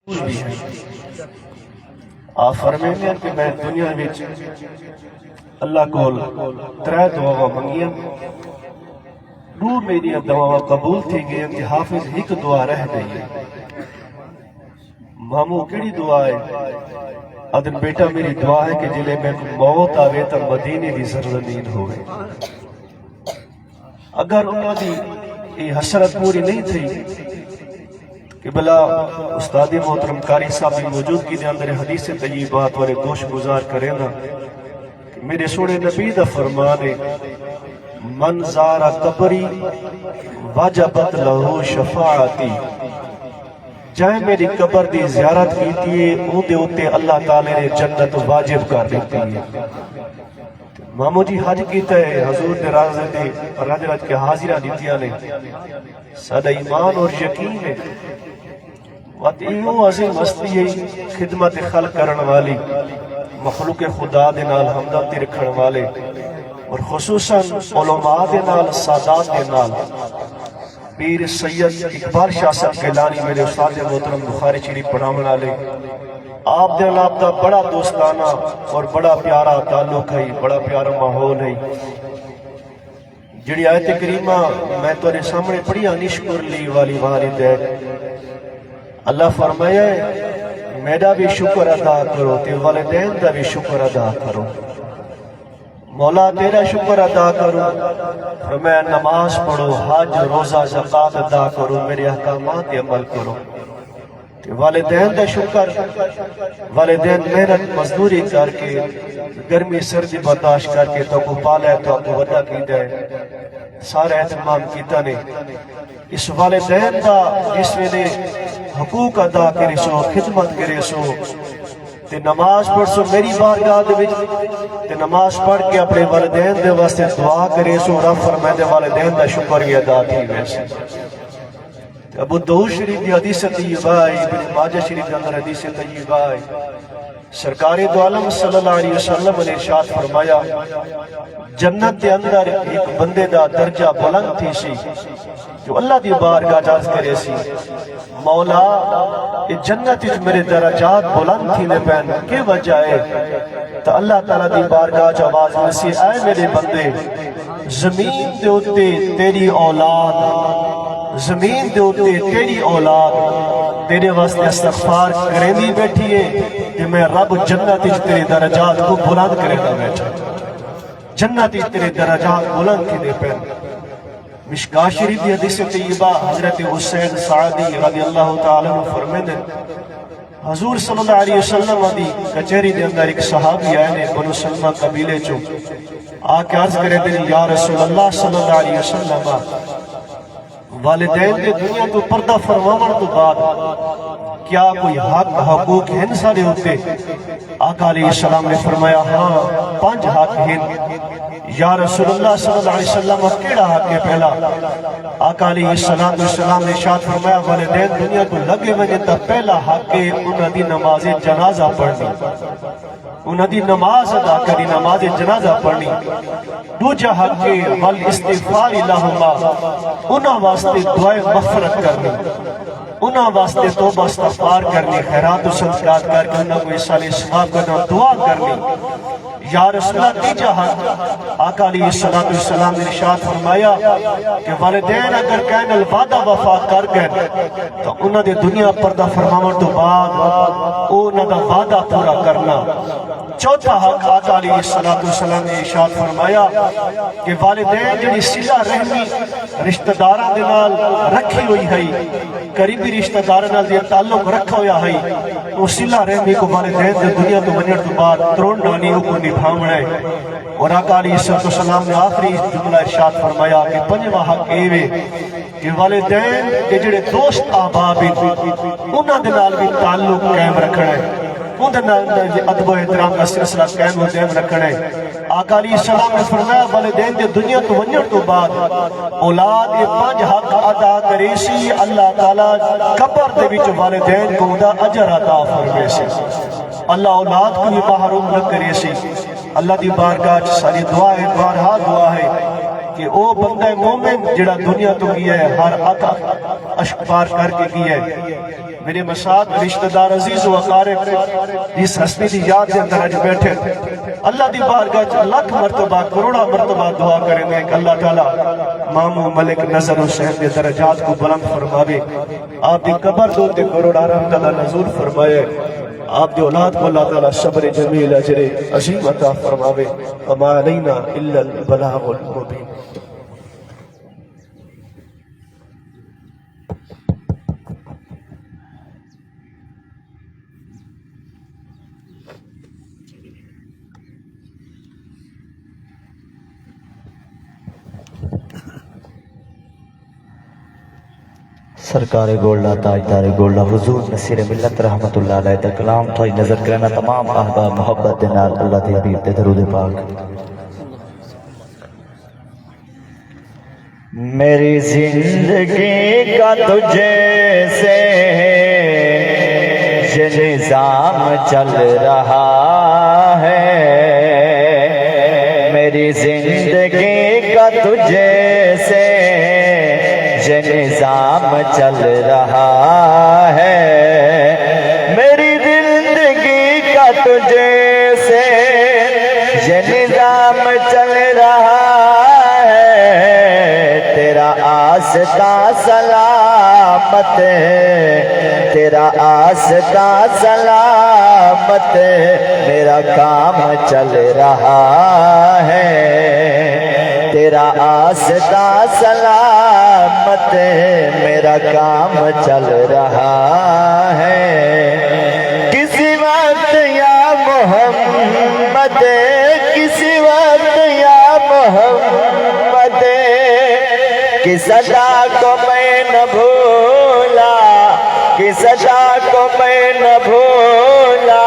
بھی ہے۔ آپ فرمائیں کہ میں دنیا وچ اللہ کول ترے دعاواں منگیاں، دو میری دعاواں قبول تھی گئی کہ حافظ ایک دعا رہ گئی ہے۔ مامو کیڑی دعا ہے؟ ادن بیٹا میری دعا ہے کہ جلے میں موت آوے تا مدینے دی سرزمین ہوئے۔ اگر انہوں دی یہ حسرت پوری نہیں تھی کہ بلا استاد محترم قاری صاحب کی موجودگی دے اندر حدیث طیبات والے گوش گزار کرے نا، میرے سونے نبی دا فرمان ہے من زار قبری وجبت لہو شفاعتی، جائے میری قبر دی زیارت کیتی ہے اون دے اوتے اللہ تعالی نے جنت واجب کر دیتی ہے۔ مامو جی حج کیتا ہے، حضور دے رازے دے رج رج کے حاضرہ دیتیاں نے، سادہ ایمان اور یقین ہے وقت ایو عظیم ہستی ہے، خدمت خلق کرن والی، مخلوق خدا دے نال ہمدردی رکھن والے، اور خصوصاً علماء دے نال سادات دے نال۔ پیر سید اقبال شاہ صاحب گیلانی میرے استاد محترم بخاری شریف پڑھاون والے، آپ دے آپ دا بڑا دوستانہ اور بڑا پیارا تعلق ہے، بڑا پیارا ماحول ہے۔ جڑی آیت کریمہ میں تورے سامنے پڑھی نشکر لی والی والدین، اللہ فرمایا ہے میرا بھی شکر ادا کرو تے والدین دا بھی شکر ادا کرو۔ مولا تیرا شکر ادا کرو، فرمایا نماز پڑھو، حج روزہ زکات ادا کرو، میرے احکامات پہ عمل کرو۔ والدین دا شکر، والدین محنت مزدوری کر کے گرمی سردی برداشت کر کے تو کو پالا تو کو ودا کیتا ہے، سارا اہتمام کیتا نے۔ اس والدین دا جس نے حقوق ادا کرے سو، خدمت کرے سو، تے نماز پڑھ سو میری بارگاہ دے وچ، تے نماز پڑھ کے اپنے والدین دے واسطے دعا کرے سو، رب فرمائے دے والدین دا شکر بھی ادا تھی ویسے۔ ابو داؤد شریف دی حدیث طیبہ ہے، ابن ماجہ شریف کے اندر حدیث طیبہ ہے، سرکار دو عالم صلی اللہ علیہ وسلم نے ارشاد فرمایا جنت کے اندر ایک بندے دا درجہ بلند تھی سی جو اللہ دی بارگاہ عرض کرے سی مولا یہ جنت وچ میرے درجات بلند تھی نے پین کی وجہ ہے؟ تو اللہ تعالیٰ دی بارگاہ آواز میں اے میرے بندے، زمین دے اوتے تیری اولاد، زمین دے اوتے تیری اولاد تیرے واسطے استغفار کریں دی بیٹھی ہے کہ میں رب جنت وچ تیرے درجات کو بلند کرے گا بیٹھا، جنت وچ تیرے درجات بلند کی دے پین۔ مشکاہ شریف دی حدیث طیبہ حضرت حسین سعدی رضی اللہ تعالیٰ عنہ فرمیندے حضور صلی اللہ علیہ وسلم دی کچہری دے اندر ایک صحابی آئے نے بنو سلمہ قبیلے چو، آکے عرض کرے دے یا رسول اللہ صلی اللہ علیہ وسلم والدین دے دنیا تو پردہ فرماون تو بعد کیا کوئی حق حقوق ہیں سارے ہوتے؟ آقا علیہ السلام نے فرمایا ہاں 5 حق ہیں۔ یا رسول اللہ صلی اللہ علیہ وسلم کیڑا حق ہے پہلا؟ آقا علیہ السلام نے ارشاد فرمایا والدین دنیا کو لگے وجہ تا پہلا حق ہے انہاں دی نماز جنازہ پڑھنی، انہاں دی نماز ادا کرنی، نماز جنازہ پڑھنی۔ دوجا حق ہے والاستغفار لہما، انہاں واسطے دعائے مغفرت کرنی، انہاں واسطے توبہ استغفار کرنی، خیرات و صدقات کر کے انہاں کو اصالِ ثواب کرنا، دعا کرنی۔ یا رسول اللہ تیجا حق آقا علیہ السلام نے ارشاد فرمایا کہ والدین اگر کہن الوعدہ وفا کر گئے تو انہاں دے دنیا پردہ فرماون تو بعد انہاں دا وعدہ پورا کرنا۔ چوتھا حق آقا علیہ السلام نے ارشاد فرمایا کہ والدین جڑی صلہ رحمی رشتہ داراں دے نال رکھی ہوئی ہے، قریبی رشتہ داراں نال دے تعلق رکھا ہویا ہے، وہ صلہ رحمی کو والدین دے دنیا تو منیر تو بعد ترون ڈانی کو نبھاونا ہے۔ اور آقا علیہ السلام نے آخری جملہ ارشاد فرمایا کہ 5واں حق یہ کہ والدین کے جڑے دوست احباب انہاں دے نال بھی تعلق قائم رکھنا ہے، انہاں دے ادب و احترام کا سلسلہ قائم و دائم رکھنا ہے۔ آقا علیہ السلام نے فرمایا والدین دے دنیا تو ونجن تو بعد اولاد یہ 5 حق ادا کرے سی، اللہ تعالیٰ قبر دے وچ والدین کو دا اجر عطا فرمائے سی، اللہ اولاد کو بھی محروم نہ کرے سی۔ اللہ دی بارگاہ ساری دعا ہے، بارہا دعا ہے کہ او بندہ مومن جڑا دنیا تو گیا ہے ہر عطا اشکبار کر کے گیا ہے، میرے مساعد رشتہ دار عزیز و اقارب جس ہستی دی یاد دے اندر اج بیٹھے اللہ دی بارگاہ لاکھ مرتبہ کروڑا مرتبہ دعا کریں گے کہ اللہ تعالیٰ مامو ملک نظر حسین دے درجات کو بلند فرماوے، آپ دی قبر دو تے کروڑا رحمت اللہ نزول فرمائے، آپ دی اولاد کو اللہ تعالیٰ صبر جمیل اجر عظیم عطا فرماوے، وما علینا الا البلاغ المبین۔ سرکار گولڈا تاجدار گولڈا حضور نصیر ملت رحمت اللہ علیہ دا کلام تھوئی نظر کرنا تمام احباب محبت دنال اللہ دے حبیب دے درود پاک۔ میری زندگی کا تجھے سے یہ نظام چل رہا ہے، میری زندگی کا تجھے سے یہ نظام چل رہا ہے، میری زندگی کا تجھے سے یہ نظام چل رہا ہے، تیرا آستہ سلامت ہے، تیرا آستہ سلامت ہے، میرا کام چل رہا ہے، تیرا آستہ سلامت میرا کام چل رہا ہے، کسی وقت یا محمد، کسی وقت یا محمد کی صدا کو میں نہ بھولا، کی صدا کو میں نہ بھولا،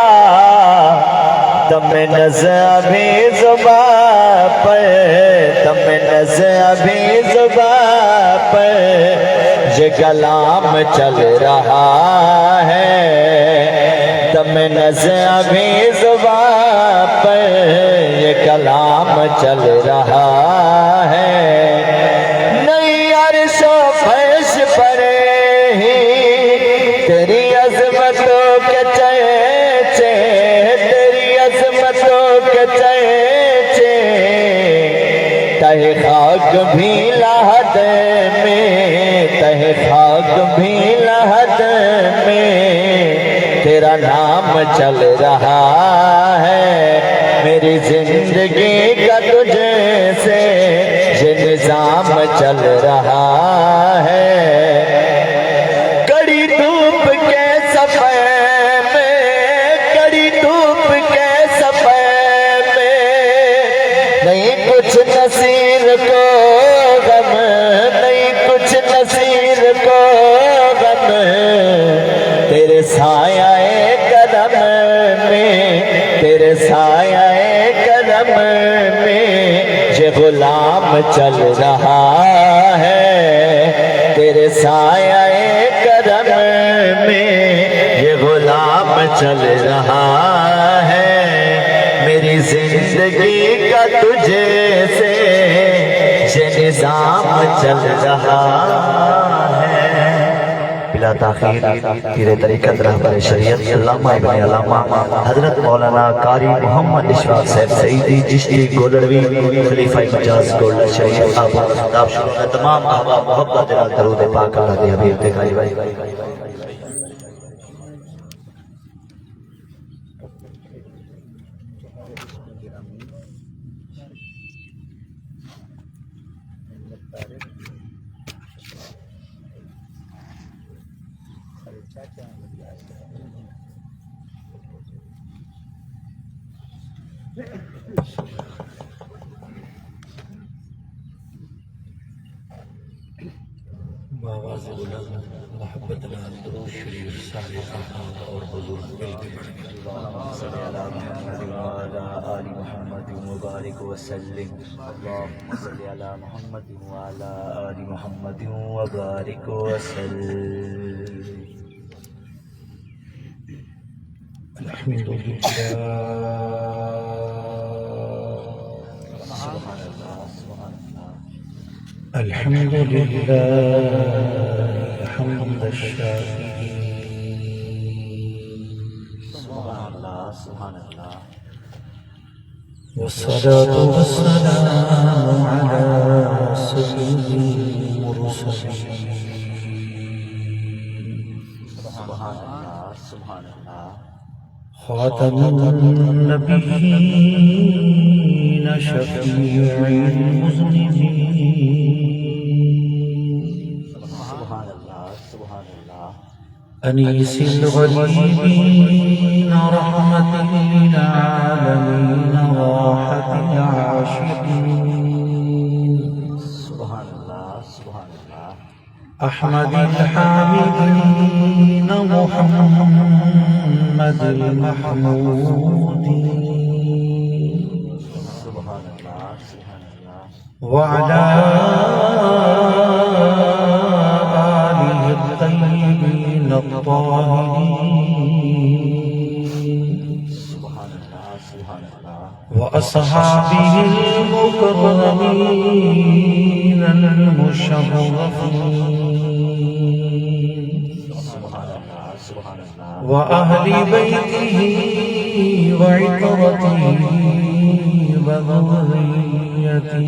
دم نظر ابھی زباں پر، دم نظر ابھی زباں پر یہ کلام چل رہا ہے، دم نظر ابھی زباں پر یہ کلام چل رہا ہے، نئی عرش و فرش پر ہی تیری عظمتوں کے چرچے، تیری عظمتوں کے چرچے، تہ خاک بھی لحد میں، تہ خاک بھی لحد میں تیرا نام چل رہا ہے، میری زندگی کا تجھے سے یہ نظام چل رہا ہے، کڑی دھوپ کے سفر میں، کڑی دھوپ کے سفر میں نہیں کچھ نصیر کو غم، نہیں کچھ نصیر کو غم، تیرے سایہ قدم میں، تیرے سایہ قدم میں یہ غلام چل رہا ہے، تیرے سایہ قدم میں یہ غلام چل رہا ہے، میری زندگی کا تجھے سے یہ نظام چل رہا ہے۔ بلا تاخیر تیرے طریقت رہبر شریعت علامہ ابن علامہ حضرت مولانا قاری محمد اشفاق صاحب سعیدی چشتی گولڑوی خلیفہ مجاز گولڈ شریف آپ خطاب شروع ہے، تمام احباب محبت درود پاک اللہ دے حبیب دکھائی بائی۔ باواز بلند محبت نال درود شریف سارے صحابہ اور بزرگ مل کے پڑھیں۔ اللہم صلی علی محمد وعلی آل محمد وبارک وسلم، اللہم صلی علی محمد وعلی آل محمد وبارک وسلم۔ الحمد للہ سبحان اللہ، سبحان اللہ۔ الحمد للہ حمد الشاکرین سبحان اللہ والصلاة والسلام على سيد المرسلين سبحان اللہ سبحان اللہ خاتم النبيين شفيع المذنبين سبحان اللہ سبحان اللہ أنيس الغريبين رحمة للعالمين راحة العاشقين سبحان اللہ سبحان اللہ أحمد الحامدين محمد المحمودين سبحان اللہ سبحان اللہ وعلى آله الطيبين الطاهرين سبحان اللہ سبحان اللہ وأصحابه المكرمين المشرفين سبحان اللہ سبحان اللہ وأهل بيته وعترته وذريته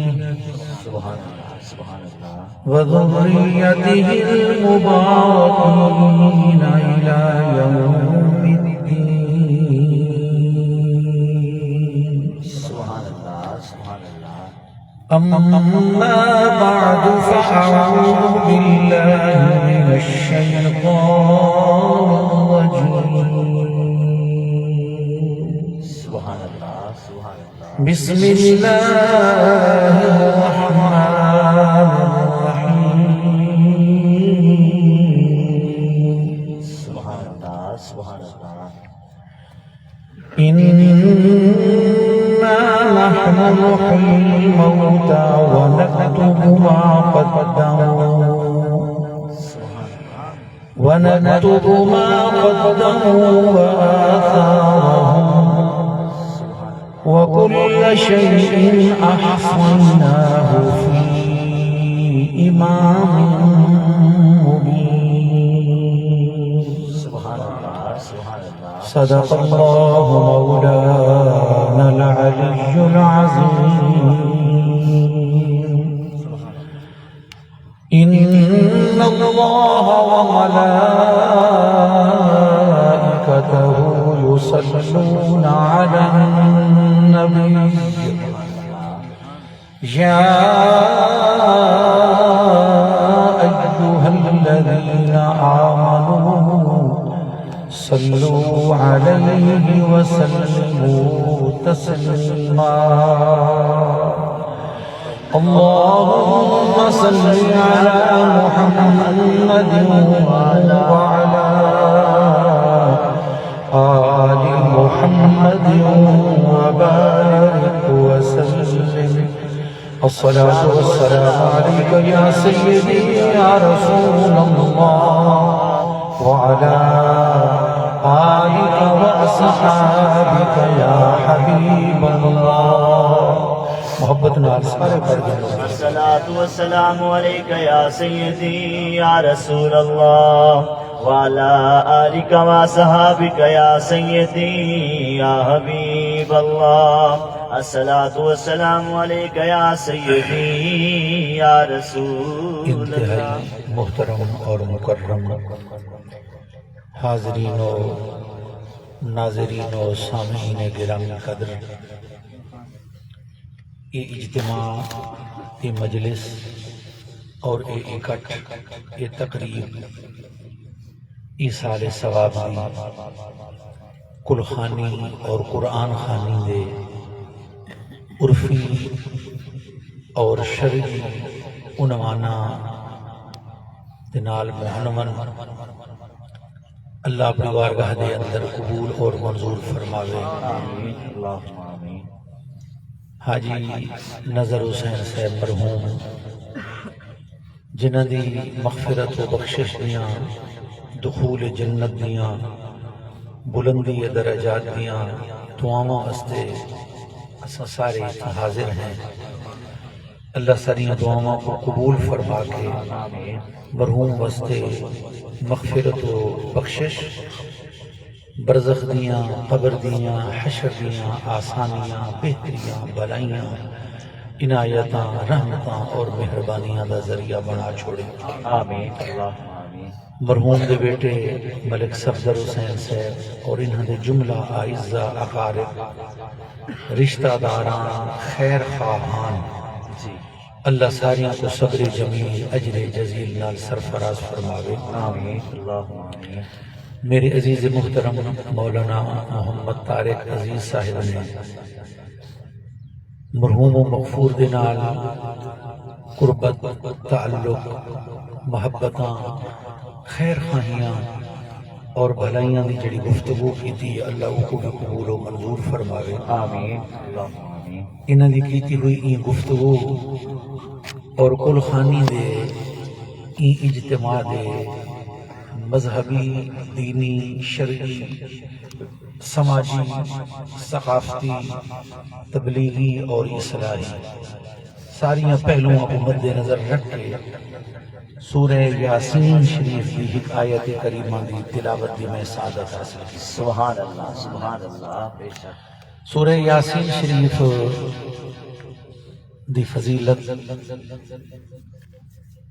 سبحان اللہ سبحان اللہ وذريته المباركين إلى يوم الدين سبحان اللہ سبحان اللہ أما بعد فأعوذ بالله من الشيطان الرجيم سبحان اللہ سبحان اللہ بسم الله الرحمن الرحيم سبحان اللہ سبحان اللہ إنا نحن نحيي الموتى ونكتب ما قدموا وآثارهم وكل شيء أحصيناه في إمام مبين سبحان اللہ سبحان اللہ صدق الله مولانا العلي العظيم إن الله وملائكته يصلون على النبي يا أيها الذين آمنوا صلوا عليه وسلموا تسليما اللهم صل على محمد وعلى آل محمد وبارك وسلم الصلاة والسلام عليك يا سيدي يا رسول الله وعلى آلك وأصحابك يا حبيب الله محبت نال سارے پڑھ گئے الصلاة والسلام علیکہ یا سیدی یا رسول اللہ وعلا آلک و صحابک یا سیدی یا حبیب اللہ الصلاة والسلام علیکہ یا سیدی یا رسول اللہ انتہائی محترم اور مکرم حاضرین و ناظرین و سامعین گرامی قدر یہ اجتماع یہ مجلس اور یہ اکٹھ یہ تقریب یہ سال ثواب دی کل خانی اور قرآن خانی دے عرفی اور شرعی عنوانا دنال معنون اللہ اپنی بارگاہ دے اندر قبول اور منظور فرماوے آمین اللہم آمین حاجی نظر حسین صاحب مرحوم جنہ دی مغفرت و بخشش دیاں دخول جنت دیاں بلندی درجات دیاں دعاواں واسطے اساں سارے حاضر ہیں اللہ ساریاں دعاواں کو قبول فرما کے مرحوم واسطے مغفرت و بخشش برزخ دیاں، قبر دیاں، حشر دیاں آسانیاں، بہتریاں، بلائیاں، عنایتاں، رحمتاں اور مہربانیاں دا ذریعہ بنا چھوڑے۔ آمین اللہم آمین۔ مرحوم دے بیٹے ملک صفدر حسین صاحب اور انہاں دے جملہ اعزا اقارب، رشتہ داراں، خیر خواہاں، جی اللہ ساریاں کو صبر جمیل اجر جزیل نال سرفراز فرماوے۔ آمین اللہم آمین۔ میرے عزیز محترم مولانا محمد طارق عزیز صاحب نے مرحوم و مغفور دے نال قربت، تعلق، محبتاں، خیر خواہیاں اور بھلائیاں دی جڑی گفتگو کی تھی، اللہ کو بھی قبول و منظور فرماوے۔ آمین اللہم آمین۔ انہاں دی کیتی ہوئی این گفتگو اور کل خانی دے این اجتماع دے مذہبی، دینی، شرعی، سماجی، ثقافتی، تبلیغی اور اصلاحی ساریاں پہلوؤں کو مد نظر رکھ کے سورہ یاسین شریف کی ایک آیت کریمہ دی تلاوت دی میں سعادت حاصل کی۔ سبحان اللہ سبحان اللہ، بے شک۔ سورہ یاسین شریف دی فضیلت،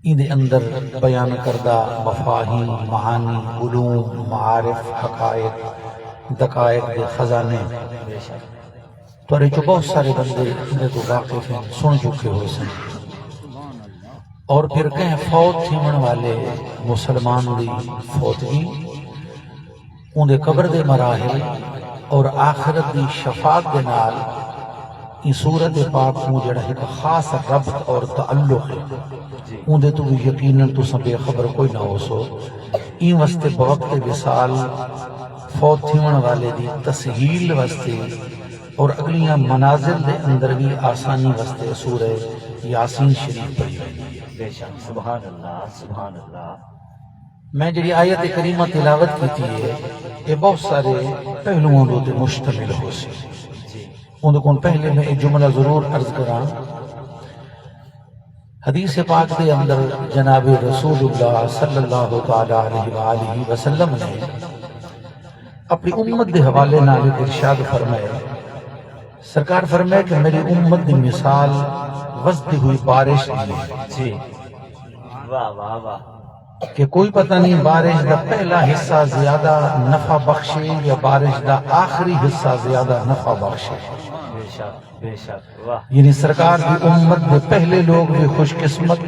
ان اندر بیان کردہ مفاہیم، معانی، علوم، معارف، حقائق، دقائق دے خزانے بے شک۔ تورے جو بہت سارے بندے انہیں تو واقف ہیں، سن چکے ہو سن، اور پھر کہیں فوت تھیمن والے مسلمان دی فوتگی، ان دے قبر دے مراحل اور آخرت دی شفاعت دے نال ان صورت پاک کو جڑا ایک خاص ربط اور تعلق ہے، ان دے تو بھی یقیناً تو سب خبر کوئی نہ ہو سو۔ این واسطے بوقت وصال فوت تھیمن والے دی تسہیل واسطے اور اگلیاں منازل دے اندر بھی آسانی واسطے سورہ یاسین شریف پڑھی ہوئی۔ بے شک، سبحان اللہ سبحان اللہ۔ میں جڑی آیت کریمہ تلاوت کی ہے یہ بہت سارے پہلوؤں تے مشتمل ہو سی، ان کو پہلے میں ایک جملہ ضرور عرض کراں۔ حدیث پاک دے اندر جناب رسول اللہ صلی اللہ تعالی علیہ وآلہ وسلم نے اپنی امت دے حوالے نال ارشاد فرمایا، سرکار فرمائے کہ میری امت دی مثال وسدی ہوئی بارش دی ہے، جی واہ واہ واہ، کہ کوئی پتہ نہیں بارش دا پہلا حصہ زیادہ نفع بخشے یا بارش دا آخری حصہ زیادہ نفع بخشے۔ بے شک بے شک، واہ یعنی سرکار کی امت دے پہلے لوگ بھی خوش قسمت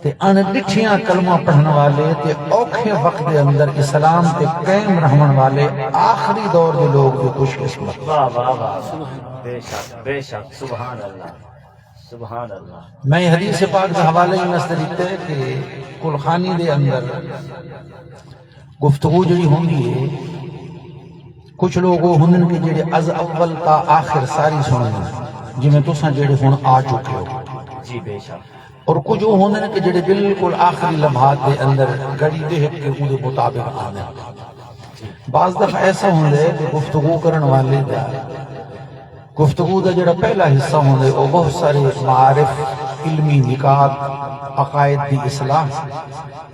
تے ان ڈٹھیاں کلمہ پڑھنے والے تے اوکھے وقت دے اندر اسلام تے قائم رہن والے آخری دور دے لوگ بھی خوش قسمت۔ واہ واہ واہ، بے شک بے شک، سبحان اللہ سبحان اللہ۔ میں حدیث پاک دا حوالے میں نسل لکھتے ہیں کہ کل خانی دے اندر گفتگو جڑی ہوندی ہے، کچھ لوگ وہ ہنن کے جڑے از اول تا آخر ساری سنن، جی میں تساں جڑے ہن آ چکے ہو، جی بے شک، اور کچھ وہ ہنن کے جڑے بالکل آخری لمحات دے اندر گڑی دیکھ کے وہ مطابق آنے۔ بعض دفعہ ایسا ہوندے کہ گفتگو کرن والے دا گفتگو دا جڑا پہلا حصہ ہوندے وہ بہت سارے معارف، علمی نکات، عقائد دی اصلاح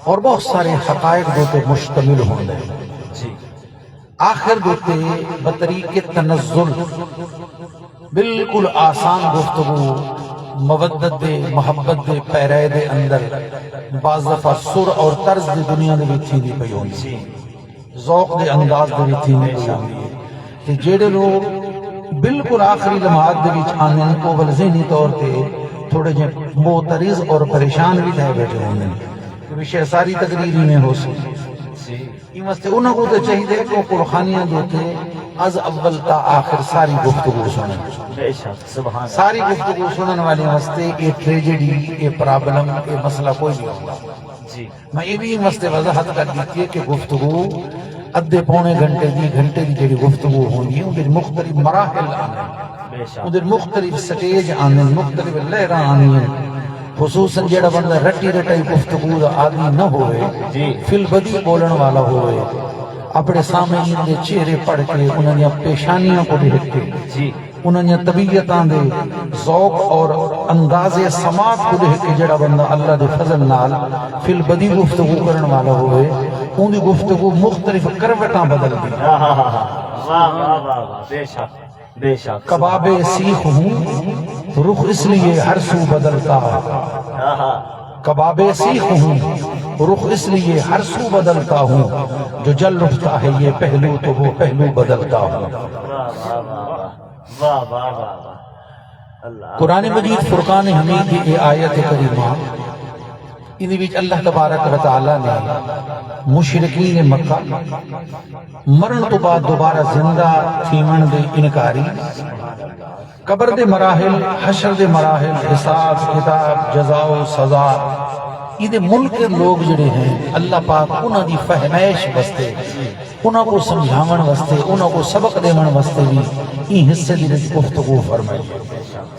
اور بہت سارے حقائق دوتے مشتمل ہوندے، جی آخر دوتے بطریق تنزل بالکل آسان گفتگو، مودت دے، محبت دے پیرے دے اندر بعض دفعہ سر اور طرز دی دنیا دے وچھی دی پئی ہوندی، ذوق دے انداز دے وچھی دی پئی ہوندی تے جڑے لوگ بالکل آخری لمحات دے وچ آنے کو ول ذہنی طور تے تھوڑے جے معترض اور پریشان بھی تھے بیٹھے ہوندے کہ وشے ساری تقریری میں ہو سی، یہ واسطے انہوں کو تو چاہیے کہ وہ قرآنیاں دوتے از اول تا آخر ساری گفتگو سنیں، بے شک، سبحان اللہ، ساری گفتگو سنن والے واسطے یہ ٹریجڈی، یہ پرابلم، یہ مسئلہ کوئی نہیں ہوگا۔ جی میں یہ بھی واسطے وضاحت کر دیتی ہے کہ گفتگو ادھے پونے گھنٹے دی جڑی گفتگو ہونی ہے ان مختلف مراحل آنے، بے شک، ان مختلف سٹیج آنے، مختلف لہراں آنی ہیں، خصوصاً جڑا بندہ رٹی رٹائی گفتگو دا آدمی نہ ہوئے، جی فی البدی بولن والا ہوئے، اپنے سامنے ان دے چہرے پڑھ کے انہوں نے پیشانیاں کو دیکھ کے جی انہوں نے طبیعتاں دے ذوق اور انداز سماعت کو دیکھ کے جڑا بندہ اللہ دے فضل نال فی البدی گفتگو کرن والا ہوئے ان دی گفتگو مختلف کروٹاں بدل دی واہ واہ واہ واہ، بے شک بے شک، کباب سیخ ہوں رخ اس لیے ہر سو بدلتا ہے، کباب سیخ ہوں رخ اس لیے ہر سو بدلتا ہوں، جو جل اٹھتا ہے یہ پہلو تو وہ پہلو بدلتا ہوں۔ واہ واہ واہ واہ، اللہ قرآن مجید فرقان حمید کی آیت کریمہ ان وچ اللہ تبارک و تعالی نے مشرکین مکہ مرن تو بعد دوبارہ زندہ تھیون دے انکاری، قبر دے مراحل، حشر دے مراحل، حساب کتاب، جزا و سزا، یہ ملک کے لوگ جڑے ہیں اللہ پاک انہاں دی فہمائش واسطے، انہاں کو سمجھاون واسطے، انہاں کو سبق دیون واسطے بھی این حصے دی گفتگو فرمائی۔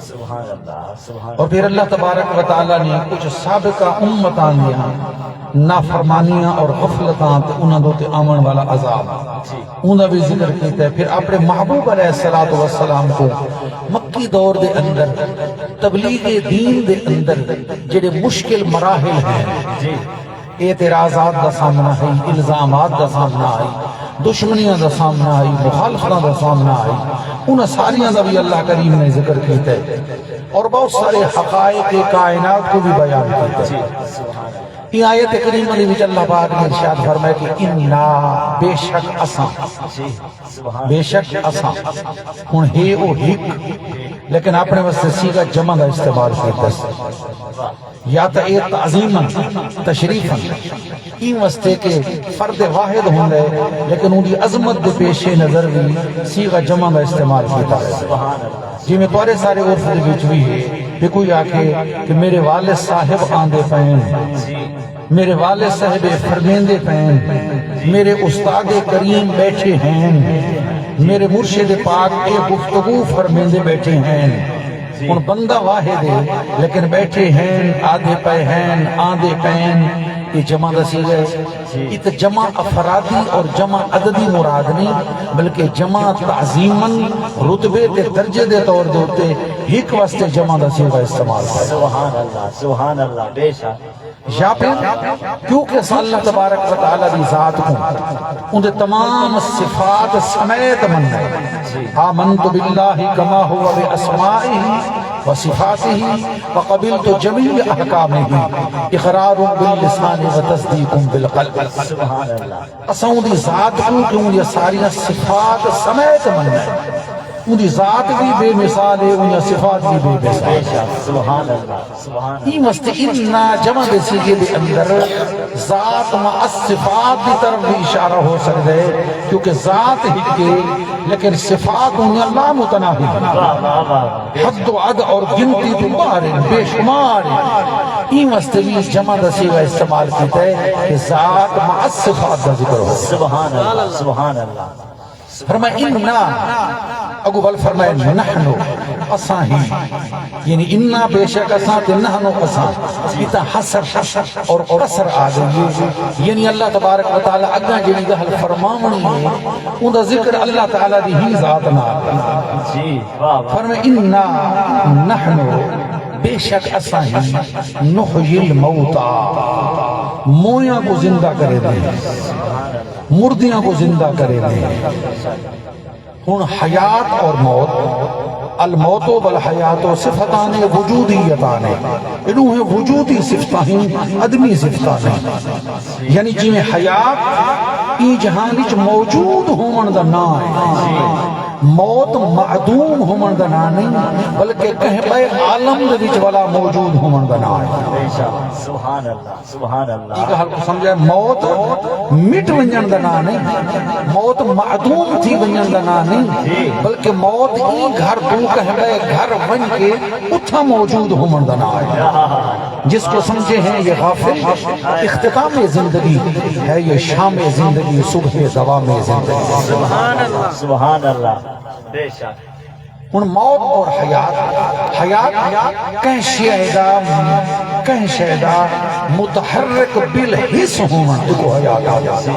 سبحان اللہ سبحان اور پھر اللہ تبارک و تعالیٰ نے کچھ سابقہ امتان دیا نافرمانیاں اور غفلتاں تے انہاں دو تے آمن والا عذاب انہاں بھی ذکر کیتا ہے۔ پھر اپنے محبوب علیہ السلام کو مکی دور دے اندر تبلیغ دین دے اندر جڑے مشکل مراحل ہیں، اعتراضات دا سامنا ہے، الزامات دا سامنا ہے، دشمنیاں دا سامنا ہے، مخالفتاں دا سامنا ہے، انہاں ساریاں دا بھی اللہ کریم نے ذکر کیتا ہے اور بہت سارے حقائق کائنات کو بھی بیان کیتا ہے۔ یہ آیت کریمہ نے وچ اللہ پاک نے ارشاد فرمایا کہ انا بے شک اساں، بے شک اساں، ہن ہے او ہک لیکن اپنے واسطے سیغہ جمع کا استعمال کیتا ہے، یا تا ایک تعظیما تشریفا این واسطے کہ فرد واحد ہوندے لیکن ان کی عظمت دے پیش نظر بھی سیغہ جمع کا استعمال کیتا ہے۔ جی میں توارے سارے عرف دے وچ بھی ہے کہ کوئی آکھے کہ میرے والد صاحب آندے پین، میرے والد صاحب فرمیندے پین، میرے استاد کریم بیٹھے ہیں، میرے مرشد پاک اے گفتگو فرمیندے بیٹھے ہیں، ان بندہ واحد ہے لیکن بیٹھے ہیں، آدھے پہ ہیں، آدھے پین، یہ جمع دسی گئے۔ یہ تو جمع افرادی اور جمع عددی مراد نہیں بلکہ جمع تعظیماً رتبے تے درجے دے طور دوتے ایک واسطے جمع دسی گئے استعمال کرے۔ سبحان اللہ بے شک، یا پھر کیونکہ اللہ تبارک و تعالیٰ دی ذات کو ان دے تمام صفات سمیت من ہے، آمنت باللہ کما ہوا بے اسمائہ و صفاتہ وقبلت جمیع احکامہ اقرار باللسان و تصدیق بالقلب۔ سبحان اللہ، اساں دی ذات کو کیوں یہ ساری صفات سمیت من ہے، ان دی ذات بھی بے مثال ہے، ان صفات بھی بے مثال ہے۔ سبحان اللہ سبحان اللہ، یہ مستقلنا جمع دے سیگے دے اندر ذات مع صفات دی طرف بھی اشارہ ہو سکتا ہے کیونکہ ذات ہی کے لیکن صفات انہیں اللہ متناہی ہے، حد و عد اور گنتی تو باہر ہے، بے شمار ہے۔ یہ مستقلی جمع دے سیگا استعمال کیتا ہے کہ ذات مع صفات دا ذکر ہو۔ سبحان اللہ سبحان اللہ، فرمائے اننا اگو بل فرمائے نحنو اساں ہی، یعنی اننا بے شک اساں تے نحنو اساں، یہ حسر اور قصر آ گئی ہے، یعنی اللہ تبارک و تعالی اگاں جڑی گل فرماونی ہے اون دا ذکر اللہ تعالی دی ہی ذات نال جی واہ واہ، فرمائے اننا نحنو بے شک اساں ہی نحیی الموتا، مویاں کو زندہ کرے دیں، مردیاں کو زندہ کرے دیں۔ ہن حیات اور موت، الموت والحیات صفتان وجودیتان، انہوں ہیں وجودی صفتان ادمی صفتان، یعنی جی میں حیات ای جہان وچ موجود ہون دا نام ہے، موت معدوم ہون دا نام نہیں بلکہ کہیں بے عالم دے وچ والا موجود ہون دا نام ہے۔ سبحان اللہ سبحان اللہ، یہ حل کو سمجھا، موت مٹ ونجن دا نام نہیں، موت معدوم تھی ونجن دا نام نہیں بلکہ موت ای گھر تو کہیں بے گھر ون کے اتھا موجود ہون دا نام ہے۔ جس کو سمجھے ہیں یہ غافل، اختتام زندگی ہے یہ شام زندگی، صبح دوام زندگی۔ سبحان اللہ سبحان اللہ بے شک، ہن موت اور حیات کہیں شیدہ متحرک بالحس ہونا دیکھو حیات آ جاتی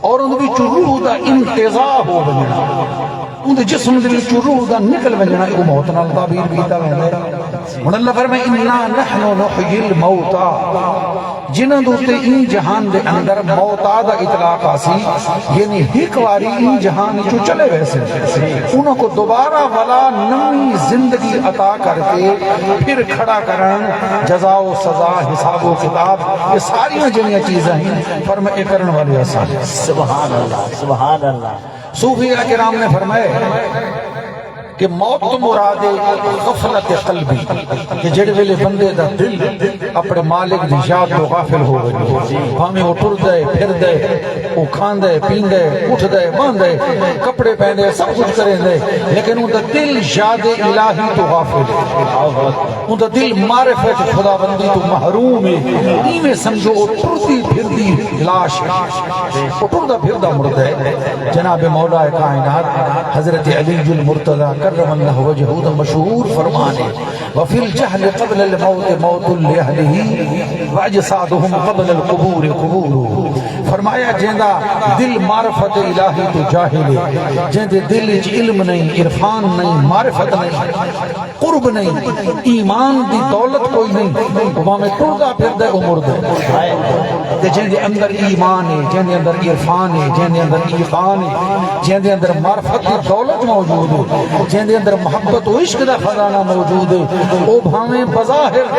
اور ان بھی روح دا انتظار ہو بننا، اون دے جسم دے وچوں روح دا نکل وجنا او موت نال تعبیر کیتا ویندا ہے ہن اللہ فرمائے انا نحن نحیی الموتى جنہاں دے این جہان دے اندر موتا دا اطلاق آسی یعنی ایک واری این جہان جو چلے ویسے انہوں کو دوبارہ والا نئی زندگی عطا کر کے پھر کھڑا کرن جزا و سزا حساب و کتاب یہ ساری جنیاں چیزیں ہیں فرمائے کرن والے آسان سبحان اللہ سبحان اللہ صوفیہ کرام نے فرمائے کہ موت تو مراد غفلت قلبی کہ جڑے ویلے بندے دا دل اپنے مالک دی یاد تو غافل ہو گئی ہمیں وہ ٹر دے پھر دے وہ کھان دے پین دے اٹھ دے مان دے کپڑے پہنے سب کچھ کریں دے لیکن ان دا دل یاد الہی تو غافل ہے ان دا دل معرفت خدا بندی تو محروم ہے میں سمجھو وہ ٹرتی پھر دی لاش وہ ٹردا پھر دا مرد ہے جناب مولا کائنات حضرت علی المرتضی کرم اللہ وجہہ دا مشہور فرمانے وفی الجہل قبل الموت موت لأہلہ واجسادہم قبل القبور قبور فرمایا جیندہ دل معرفت الہی تو جاہل ہے جیندے دل اچ علم نہیں عرفان نہیں معرفت نہیں قرب نہیں ایمان دی دولت کوئی نہیں وہاں میں ٹردا پھر دے عمر دے جیندے اندر ایمان ہے جیندے اندر عرفان ہے جیندے اندر ایقان ہے جیندے اندر معرفت دی دولت موجود ہے جیندے اندر محبت و عشق دا خزانہ موجود ہے او بھاویں بظاہر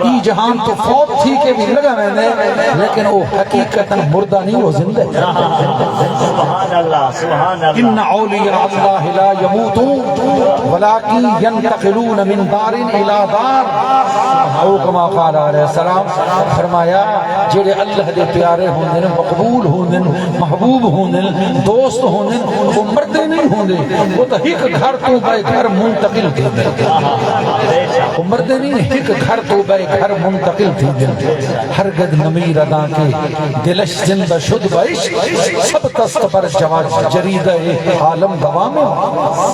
ای جہان تو فوت تھی کے بھی لگا میں نے لیکن او حقیقتاً مردہ نہیں وہ زندہ سبحان اللہ سبحان اللہ ان اولیاء اللہ لا یموتون ولکن ینتقلون من دار الى دار او کما قال علیہ السلام فرمایا جڑے اللہ دے پیارے ہوندے مقبول ہوندے محبوب ہوندے دوست ہوندے وہ مردے نہیں ہوندے وہ تو ایک گھر تو بے گھر منتقل تھی وہ مردے نہیں ایک گھر تو بے گھر منتقل تھی ہرگز نمیر ادا کے دلش زندہ شد بعش سب تست پر جواد جرید عالم دوام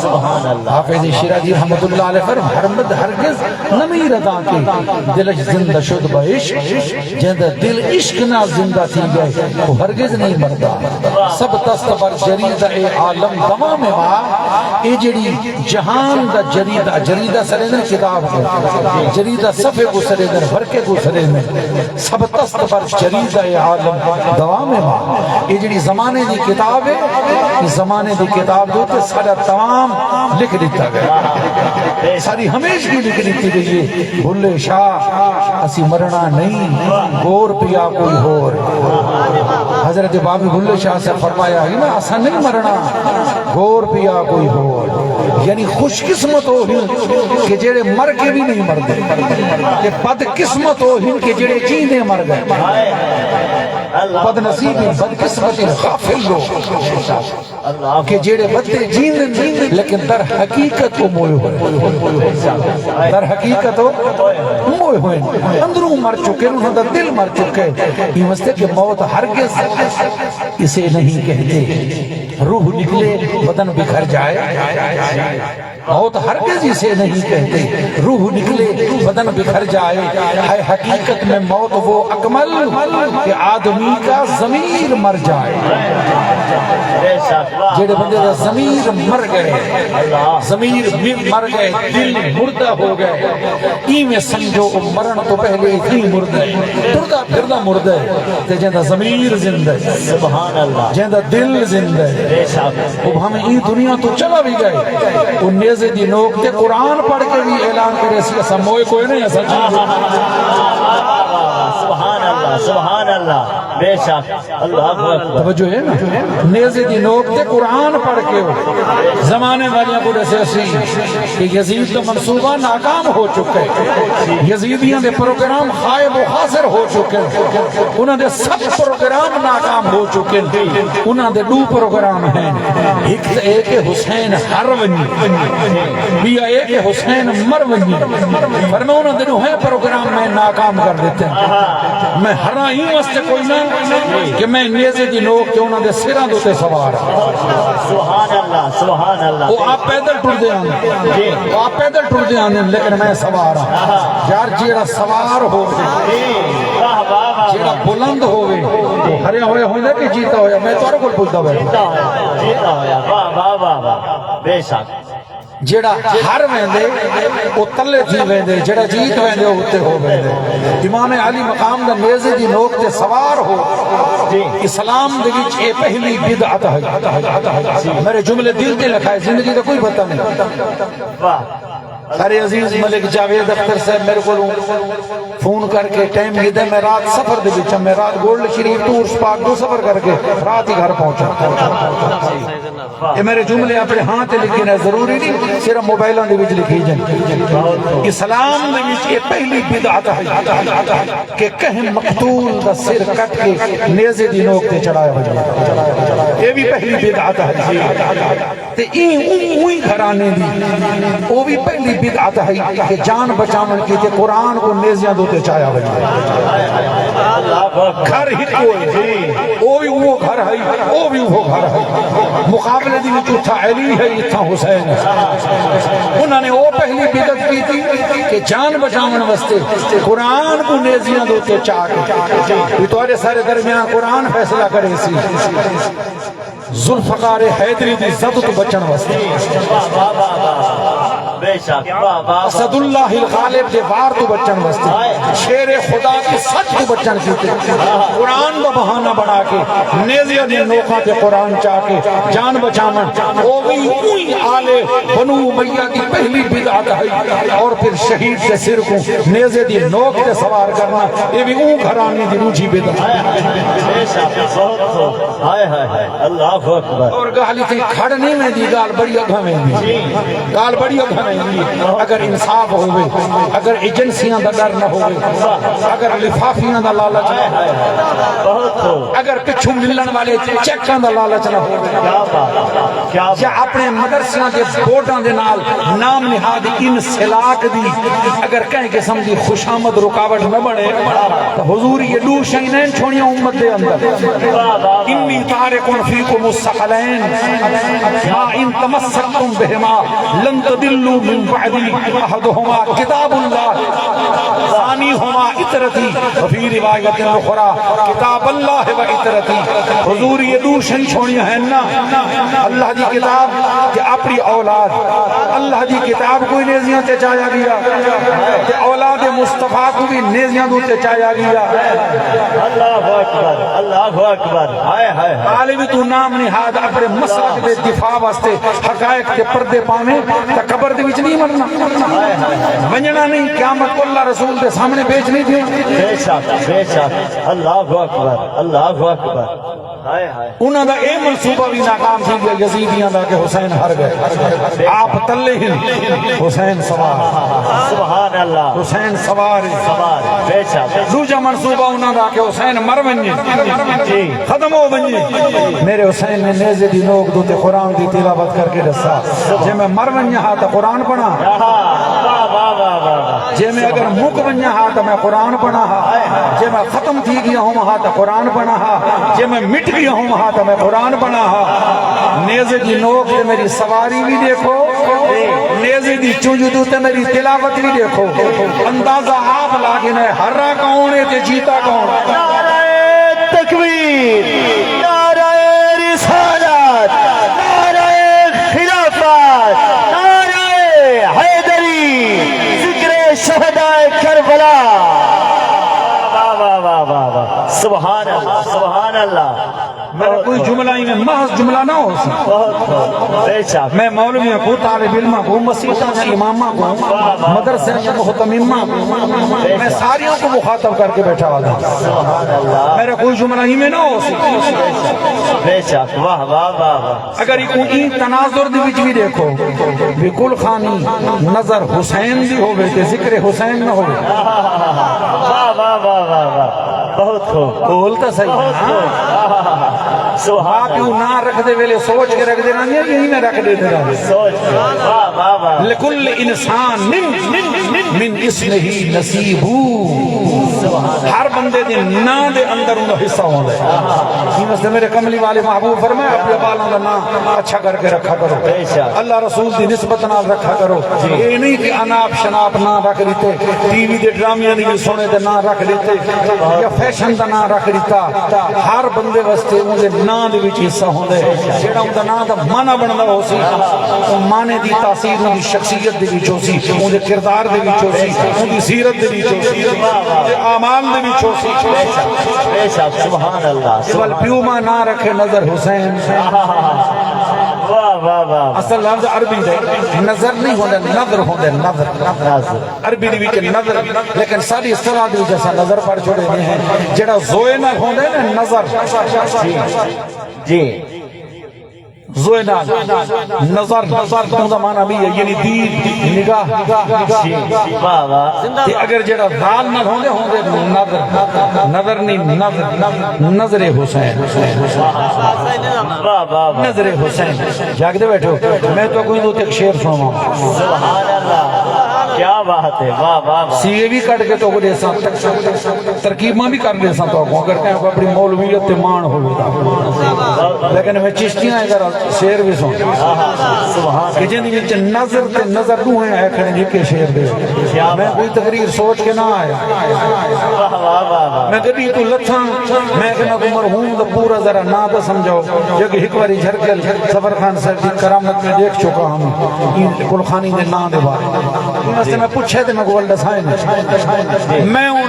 سبحان اللہ حافظ شیرازی رحمت اللہ علیہ فرم ہرمد ہرگز نمیر ادا کے دلش زندہ شد بعش جندہ دل عشق نہ زندہ تھی گئے وہ ہرگز نہیں مردا سب تست پر جرید عالم دوام اے جڑی جہان دا جریدہ جریدہ سریدن کتاب ہے جریدہ صفحے کو سریدن ورکے کو سریدن سب تست پر جریدہ عالم دوام اے جڑی زمانے دی کتاب ہے اس زمانے دی کتاب دو تے سارا تمام لکھ دیتا گیا ساری ہمیشہ بھی لکھ دیتی گئی ہے بھلے شاہ اسی مرنا نہیں گور پیا کوئی ہور حضرت بابی بھلے شاہ سے فرمایا ہے نا اسا نہیں مرنا گور پیا کوئی ہور یعنی خوش قسمت ہو کہ جڑے مر کے بھی نہیں مر گئے کہ بد قسمت ہو کہ جڑے جیندے مر گئے بد نصیبی بد قسمتی غافل لو کہ جڑے بدے جیندے لیکن در حقیقت کو موئے ہوئے در حقیقت ہو موئے ہوئے اندروں مر چکے انہوں دا دل مر چکے یہ مسئلہ کہ موت ہرگز اسے نہیں کہتے روح نکلے بدن بکھر جائے موت ہرگز اسے نہیں کہتے روح نکلے بدن بکھر جائے ہے حقیقت میں موت وہ اکمل کہ آدمی کا ضمیر مر جائے جڑے بندے دا ضمیر مر گئے ضمیر مر گئے دل مردہ ہو گئے ای میں سمجھو مرن تو پہلے ہی مردہ ٹردہ پھردہ مردہ تے جہاں ضمیر زندہ سبحان اللہ جہاں دل زندہ اب ہمیں ای دنیا تو چلا بھی گئے وہ نیزے دی نوک تے قرآن پڑھ کے بھی اعلان کرے ایسا موئے کوئی نہیں ایسا چیز سبحان اللہ سبحان اللہ بے شک اللہ اکبر توجہ ہے نا نیزے دی نوک تے قرآن پڑھ کے ہو زمانے والیاں کو جیسے اسی کہ یزید کا منصوبہ ناکام ہو چکے یزیدیاں دے پروگرام خائب و خاسر ہو چکے انہاں دے سب پروگرام ناکام ہو چکے انہاں دے دو پروگرام ہیں ایک ایک حسین ہرونی بیا ایک حسین مرونی فرمایا انہاں دے دو ہیں پروگرام میں ناکام کر دیتے ہیں میں ہرا ہی واسطے کوئی نہ کہ میں نیزے دی نوک تے انہاں دے سراں دے تے سوار سبحان اللہ سبحان اللہ وہ آپ پیدل ٹر دے آنے وہ آپ پیدل ٹر دے آنے لیکن میں سوار ہوں یار جیڑا سوار ہو واہ واہ واہ جیڑا بلند ہوئے وہ ہریا ہوئے ہوئے کہ جیتا ہویا میں تو کو پوچھتا بیٹھا جیتا ہویا واہ واہ واہ واہ بے شک جیڑا ہر ویندے وہ تلے تھی ویندے جیڑا جیت ویندے وہ اتے ہو ویندے امام علی مقام دا نیزے دی نوک تے سوار ہو اسلام دے وچ اے پہلی بدعت ہے میرے جملے دل تے لکھائے زندگی دا کوئی پتہ نہیں واہ سارے عزیز ملک جاوید اختر صاحب میرے کو فون کر کے ٹائم گئے میں رات سفر دے بچا میں رات گولڈ شریف ٹور سپاک دو سفر کر کے رات ہی گھر پہنچا یہ میرے جملے اپنے ہاتھ لکھے ہیں ضروری نہیں صرف موبائلوں دے وچ لکھی جائیں اسلام دے وچ یہ پہلی بدعت ہے کہ کہیں مقتول دا سر کٹ کے نیزے دی نوک تے چڑھایا ہو جائے یہ بھی پہلی بدعت ہے تے اوہی گھرانے دی وہ بھی پہلی بدعت ہے کہ جان بچاون کی تے قرآن کو نیزیاں دوتے چاہیا ہو جائے گھر ہی کوئی وہ بھی وہ گھر ہے وہ بھی وہ گھر ہے مقابلے دی وچ اتھا علی ہے اتھا حسین ہے انہوں نے وہ پہلی بدعت کی تھی کہ جان بچاون واسطے قرآن کو نیزیاں دوتے چاہ کے تمہارے سارے درمیان قرآن فیصلہ کرے سی ذوالفقار حیدری دی زد تو بچن واسطے بے شک اسد اللہ الغالب دے وار تو بچن واسطے شیر خدا کی سچ تو بچن کیتے قرآن دا بہانہ بنا کے نیزیاں دی نوکاں تے قرآن چاہ کے جان بچاون وہ بھی اوہی آلے بنو امیہ کی پہلی بدعت ہے اور پھر شہید کے سر کو نیزے دی نوک تے سوار کرنا یہ بھی اون گھرانے دی روجی بدعت بے شک بہت خوب ہائے ہائے ہائے اللہ اکبر اور گالی تھی کھڑ نہیں میں دی گال بڑی اگھا میں دی گال بڑی اگھا میں دی اگر انصاف ہوئے اگر ایجنسیاں دا ڈر نہ ہوئے اگر لفافیاں دا لالچ نہ ہوئے بہت خوب اگر پچھو ملن والے چیکاں دا لالچ نہ ہوئے یا اپنے مدرسیاں دے بورڈاں دے نال نام نہاد انسلاک دی اگر کہیں قسم دی خوشامد رکاوٹ نہ بڑے تو حضور یہ دو شینین چھوڑیاں امت دے اندر انی تارکن فیکم الثقلین ما ان تمسکتم بہما لن تدلوا من بعدی احدہما کتاب اللہ ثانیہما اطرتی وفی روایت اخرى کتاب اللہ و اطرتی حضور یہ دو شن چھوڑیاں ہیں نا اللہ دی کتاب کہ اپنی اولاد اللہ دی کتاب کوئی نیزیاں تے چاہیا گیا کہ اولاد مصطفیٰ کو بھی نیزیاں دوتے چاہیا گیا اللہ اکبر اللہ اکبر ہائے ہائے عالمی تو نام نہاد اپنے مسلک دے دفاع واسطے حقائق کے پردے پاویں تا قبر دے وچ نہیں مرنا ونجنا نہیں قیامت کو اللہ رسول دے سامنے بیچ نہیں دیو بے شک اللہ اکبر اللہ اکبر ہائے ہائے انہاں دا اے منصوبہ بھی ناکام تھی گیا یزیدیاں دا کہ حسین ہر گئے آپ تلے ہن حسین سوار سبحان اللہ حسین سوار سوار بے شک دوجا منصوبہ انہاں دا کہ حسین مر ونجے جی ختم ہو ونجے میرے حسین نے نیزے دی نوک دوتے قرآن دی تلاوت کر کے دسا جے میں مر ونجا ہاں تا قرآن پڑھا جے میں اگر مک ونجا ہاں تا میں قرآن پڑھا ہاں جے میں ختم تھی گیا ہوں ہاں تا قرآن پڑھا ہاں جے میں مٹ گیا ہوں ہاں تا میں قرآن پڑھا ہاں نیزے دی نوک تے میری سواری بھی دیکھو نیزے دی چونجدو تے میری تلاوت بھی دیکھو اندازہ آپ لاگن ہے ہرہ کون ہے تے جیتا کون نعرہ تکبیر نعرہ رسالت نعرہ خلافت نعرہ حیدری ذکر شہداء کربلا واہ واہ واہ واہ سبحان اللہ سبحان اللہ میرا کوئی جملہ ہی میں محض جملہ نہ ہو سکتا بہت بے شک میں مولویوں کو طالب علمہ کو مسیحوں کو امامہ کو مدرسے یا محتممہ کو میں ساریوں کو مخاطب کر کے بیٹھا ہوا تھا میرا کوئی جملہ ہی میں نہ ہو سکتا بے شک واہ واہ واہ اگر کوئی تناظر دی وچ بھی دیکھو بکل خانی نظر حسین دی ہوئے تے ذکر حسین نہ ہوئے واہ واہ واہ واہ واہ بہت خوب بولتا صحیح سبحان آپ یوں نہ رکھ دے ویلے سوچ کے رکھ دینا نہیں یہی میں رکھ دیتے رہا سوچ واہ واہ واہ لکل انسان من اسمہی نصیبو ہر بندے دے نام دے اندر انہوں حصہ ہوندا ہے یہ واسطے میرے کملی والے محبوب فرمایا اپنے بالاں دا نام اچھا کر کے رکھا کرو اللہ رسول دی نسبت نال رکھا کرو یہ نہیں کہ اناپ شناپ نام رکھ لیتے ٹی وی دے ڈرامیاں دی سونے دے نام رکھ لیتے یا فیشن دا نام رکھ لیتا ہر بندے واسطے انہوں دے نام دے وچ حصہ ہوندا ہے جیڑا انہاں دا نام دا معنی بندا ہو سی او معنی دی تاثیر ان دی شخصیت دے وچ ہو سی ان دے کردار دے وچ ہو سی ان دی سیرت دے وچ ہو سی دے اعمال دے وچ ہو سی بے شک سبحان اللہ سوال پیو ماں نہ رکھے نظر حسین واہ واہ واہ اصل لفظ عربی دے نظر نہیں ہوندا نظر ہوندا نظر عربی دی وچ نظر لیکن ساری اصطلاح دی وجہ سے نظر پڑھ چھوڑے ہیں جڑا زوئے نہ ہوندا نا نظر جی زوئے نہ نظر دا معنی بھی ہے یعنی دید نگاہ واہ واہ تے اگر جڑا ذال نہ ہوندے نظر نظر نہیں نظر حسین واہ واہ نظر حسین جاگ دے بیٹھو میں تو کوئی دو تک شعر سناواں سبحان اللہ کیا بات ہے واہ واہ واہ سی بھی کٹ کے تو کو دے سان ترکیباں بھی کر دے سان تو اگر کہ اپنی مولویت تے مان ہوے لیکن میں چشتیاں اگر شعر بھی سن سبحان کہ جن وچ نظر تے نظر دو ہیں کھڑے جی کے شعر دے میں کوئی تقریر سوچ کے نہ آیا واہ واہ واہ میں کبھی تو لتھاں میں کہ میں مرحوم دا پورا ذرا نا تو سمجھاؤ جو کہ ایک باری جھرکل سفر خان صاحب دی کرامت میں دیکھ چکا ہوں کل خانی دے نا دے بارے واسطے میں پوچھے تے میں گول دسائیں میں ہوں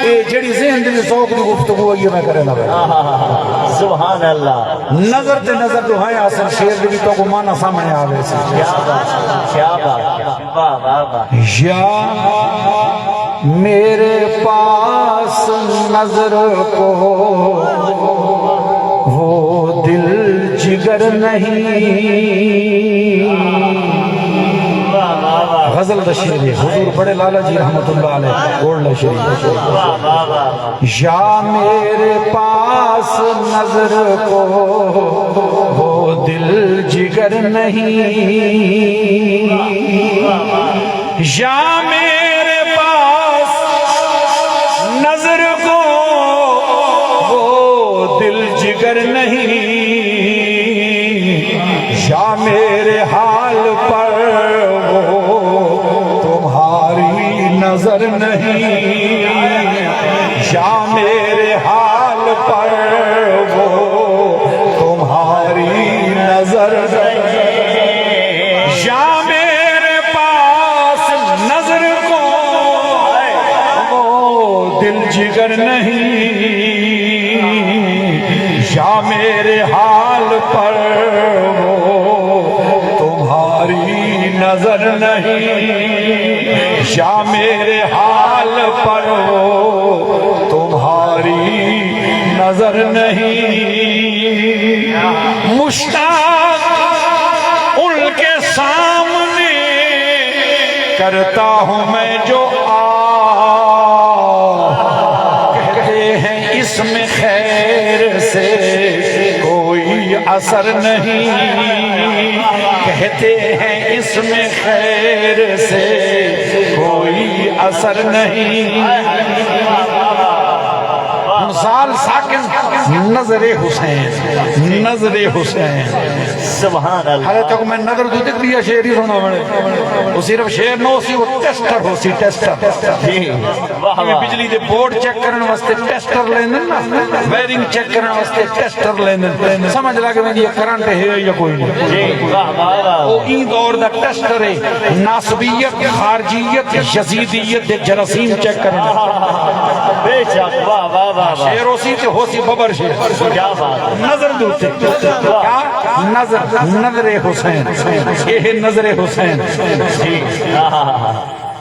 اے جڑی ذہن دی سوک دی گفتگو ہے یہ میں کرے نہ سبحان اللہ نظر تے نظر تو ہے اصل شعر دی تو کو معنی سامنے آوے سی کیا بات واہ واہ واہ یا میرے پاس نظر کو وہ دل جگر نہیں غزل دا شعر ہے حضور بڑے لالا جی رحمت اللہ علیہ گولڈ شریف یا میرے پاس نظر کو وہ دل جگر نہیں یا میرے پاس نظر کو وہ دل جگر نہیں یا میرے حال پر نظر نہیں یا میرے حال پر وہ تمہاری نظر یا میرے پاس نظر کو وہ دل جگر نہیں یا میرے حال پر وہ تمہاری نظر نہیں یا میرے حال پر وہ تمہاری نظر نہیں مشتاق ان کے سامنے کرتا ہوں میں جو کہتے ہیں اس میں خیر سے کوئی اثر نہیں کہتے ہیں اس میں خیر سے کوئی اثر نہیں مثال ساکن نظر حسین نظر حسین سبحان اللہ حالے تک میں نظر تو دیکھ لیا شعر ہی سنا بڑے وہ صرف شعر نہ ہو سی وہ ٹیسٹر ہو سی ٹیسٹر بجلی دے بورڈ چیک کرنے واسطے ٹیسٹر لیندن وائرنگ چیک کرنے واسطے ٹیسٹر لیندن سمجھ لگے میں یہ کرنٹ ہے یا کوئی نہیں وہ این دور دا ٹیسٹر ہے ناسبیت خارجیت یزیدیت دے جراثیم چیک کرنے بے شک واہ واہ واہ شعر ہو سی تے ہو سی ببر شعر کیا بات نظر دوتے کیا نظر حسین یہ نظر حسین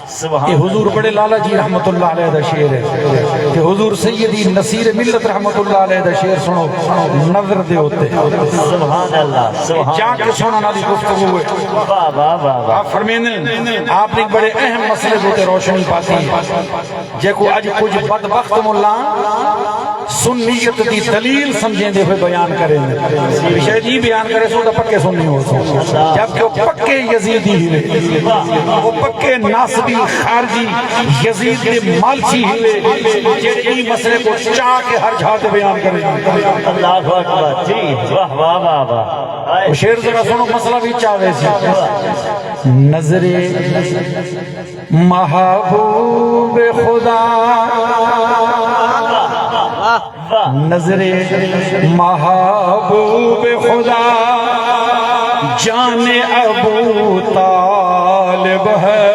یہ حضور بڑے لالا جی رحمت اللہ علیہ دا شعر ہے کہ حضور سیدی نصیر ملت رحمت اللہ علیہ دا شعر سنو نظر دے ہوتے سبحان اللہ جا کے سونا نہ دی گفتگو ہے واہ واہ واہ آپ فرمینے آپ نے بڑے اہم مسئلے ہوتے روشنی پاتی جے کو اج کچھ بدبخت ملان سنیت دی دلیل سمجھیں دے ہوئے بیان کریں گے شاید یہ بیان کرے سو تو پکے سنی ہو سو جبکہ وہ پکے یزیدی ہلے وہ پکے ناصبی خارجی یزید دے مالچی ہلے جی مسئلے کو چاہ کے ہر جہاں تے بیان کریں گے اللہ اکبر جی واہ واہ واہ واہ شیر ذرا سنو مسئلہ بھی چاہوے سے نظر محبوب خدا نظر محبوب خدا جان ابو طالب ہے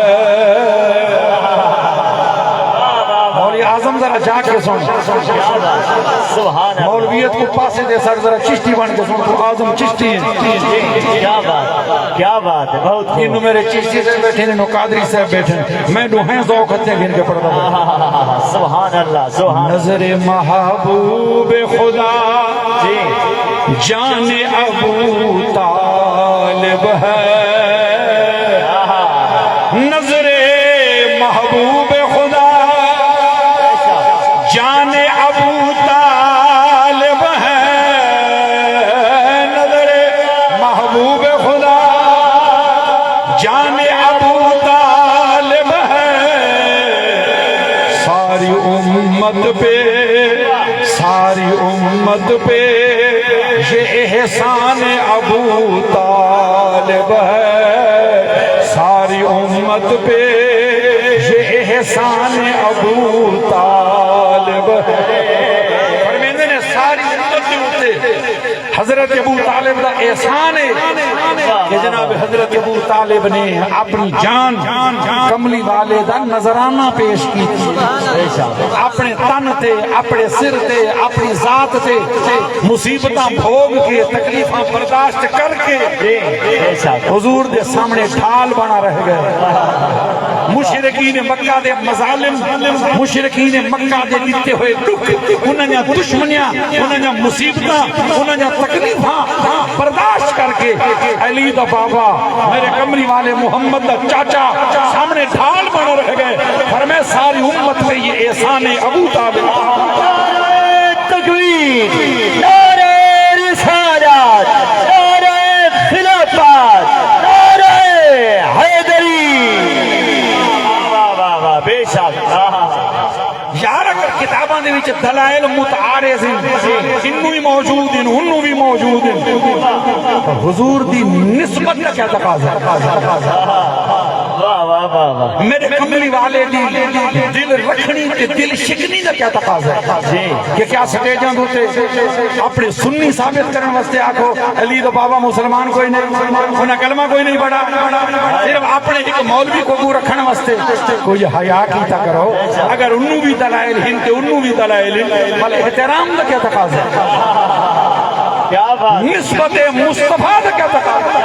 مولوی اعظم ذرا جا کے سن سبحان اللہ مولویت کو پاسے دے سر ذرا چشتی بن کے سن تو اعظم چشتی ہیں کیا بات ہے بہت انہوں میرے چشتی سے بیٹھے انہوں قادری سے بیٹھے میں دو ہیں ذوق ہتھے گھن کے پڑھتا ہوں سبحان اللہ سبحان نظر محبوب خدا جان ابو طالب ہے نظر محبوب خدا جان ابو طالب ہے نظر محبوب خدا جان ابو طالب ہے ساری امت پہ یہ احسان ابو طالب ہے ساری امت پہ یہ احسان ابو طالب ہے فرمیندے نے ساری امت کے ہوتے حضرت ابو طالب دا احسان ہے کہ جناب حضرت ابو طالب نے اپنی جان کملی والے دا نظرانہ پیش کی اپنے تن تے اپنے سر تے اپنی ذات تے مصیبتاں بھوگ کے تکلیفاں برداشت کر کے حضور دے سامنے ڈھال بنا رہ گئے مشرکین مکہ دے مظالم مشرکین مکہ دے دیتے ہوئے دکھ انہاں نے دشمنیاں انہاں نے مصیبتاں انہاں نے تکلیفاں برداشت کر کے علی دا بابا میرے کمری والے محمد دا چاچا سامنے ڈھال بنا رہ گئے فرمائے ساری امت پہ یہ احسان ابو طالب تکبیر نعرہ رسالت نعرہ خلافت نعرہ حیدری واہ واہ واہ بے شک یار اگر کتاباں دے وچ دلائل متعارض ہیں انہوں بھی موجود ہیں انہوں بھی موجود ہیں حضور دی نسبت کا کیا تقاضا ہے میرے کملی والے دی دل رکھنی تے دل شکنی دا کیا تقاضا ہے کہ کیا سٹیجاں ہوتے اپنے سنی ثابت کرنے واسطے آکھو علی دا بابا مسلمان کوئی نہیں انہاں کلمہ کوئی نہیں پڑھا صرف اپنے ایک مولوی کو گو رکھنے واسطے کوئی حیا کیتا کرو اگر انہوں بھی دلائل ہیں تے انہوں بھی دلائل ہیں بل احترام دا کیا تقاضا ہے نسبت مصطفیٰ دا کیا تقاضا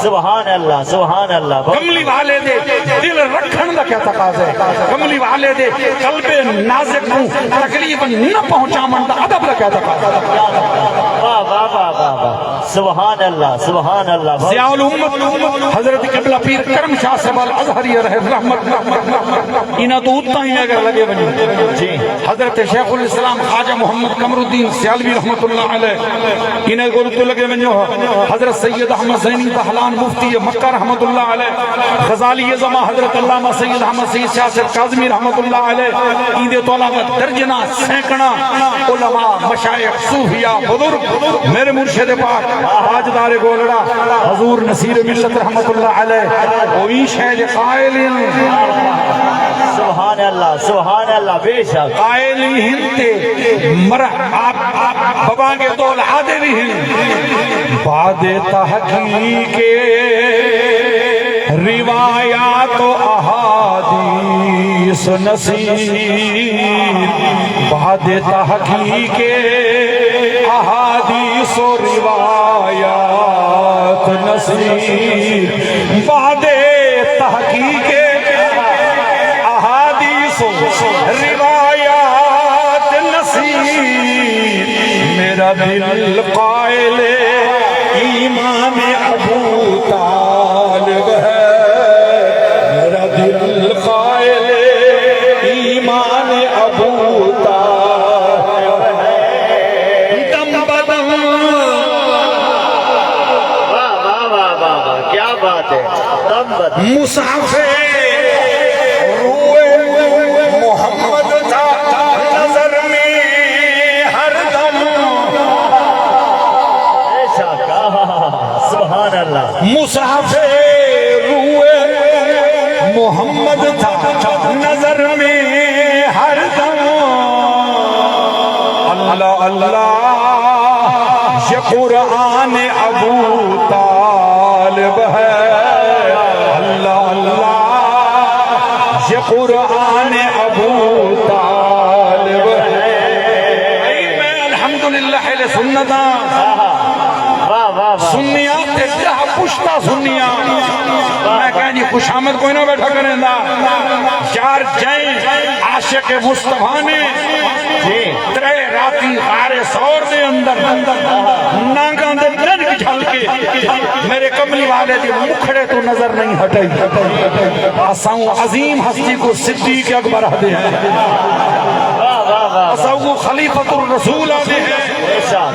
سبحان اللہ سبحان اللہ کملی والے دے دل رکھن دا کیا تقاضا ہے کملی والے دے قلب نازک کو تکلیف نہ پہنچا من دا ادب دا کیا تقاضا ہے سبحان اللہ سبحان اللہ ضیاء الامت حضرت قبلہ پیر کرم شاہ صاحب الازہری رحمت انہاں تو اتنا ہی اگر لگے بنی حضرت شیخ الاسلام خواجہ محمد قمر الدین سیالوی رحمت اللہ علیہ انہیں کو تو لگے بنی حضرت سید احمد زینی دہلان مفتی مکہ رحمت اللہ علیہ غزالی زما حضرت علامہ سید احمد سید سیاست کاظمی رحمت اللہ علیہ ایندے طلبہ درجنا سینکڑا علماء مشایخ صوفیاء بزرگ میرے مرشد پاک تاجدار گولڑا حضور نصیر ملت رحمت اللہ علیہ وہی شہد قائل سبحان اللہ بے شک قائل ہنتے بابانگے دول عادے بھی ہیں بعد تحقیق روایات و احادیث نصیر بعد تحقیق احادیث و روایات نصیر بعد تحقیق احادیث و روایات نصیر میرا دل قائل ایمان ابو طالب ہے میرا دل قائل ایمان ابو بات ہے مصحف روئے محمد تھا نظر میں ہر دم، ایسا کہا سبحان اللہ مصحف روئے محمد تھا نظر میں ہر دم، اللہ اللہ یہ قرآن ابو طالب ہے، اللہ اللہ یہ قرآن ابو طالب ہے۔ میں الحمدللہ اہل سنتا واہ واہ واہ سنیات تے جہاں پشتا سنیا میں کہیں جی خوش آمد کوئی نہ بیٹھا کریں دا چار جائیں عاشق مصطفیٰ نے ترے راتی غار سور دے اندر نانگاں دے ننگ جھل کے میرے کملی والے دی مکھڑے تو نظر نہیں ہٹائی، اساؤں عظیم ہستی کو صدیق اکبر دے ہیں، اساؤں خلیفۃ الرسول دے ہیں،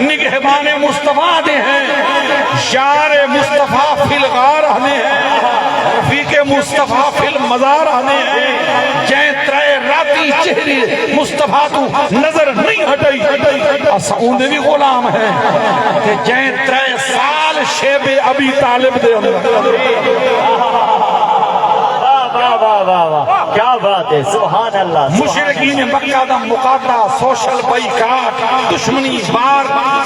نگہبان مصطفیٰ دے ہیں، یار مصطفیٰ فی الغار آنے ہیں، رفیق مصطفیٰ فی المزار آنے ہیں، جائیں ترائے راتی چہری مصطفیٰ تو نظر نہیں ہٹائی، اساؤں دے بھی غلام ہیں کہ جائیں ترائے سال شیب ابی طالب دے اندر، واہ واہ واہ کیا بات ہے سبحان اللہ مشرقین مکہ دا مقابلہ، سوشل بائیکاٹ، دشمنی بار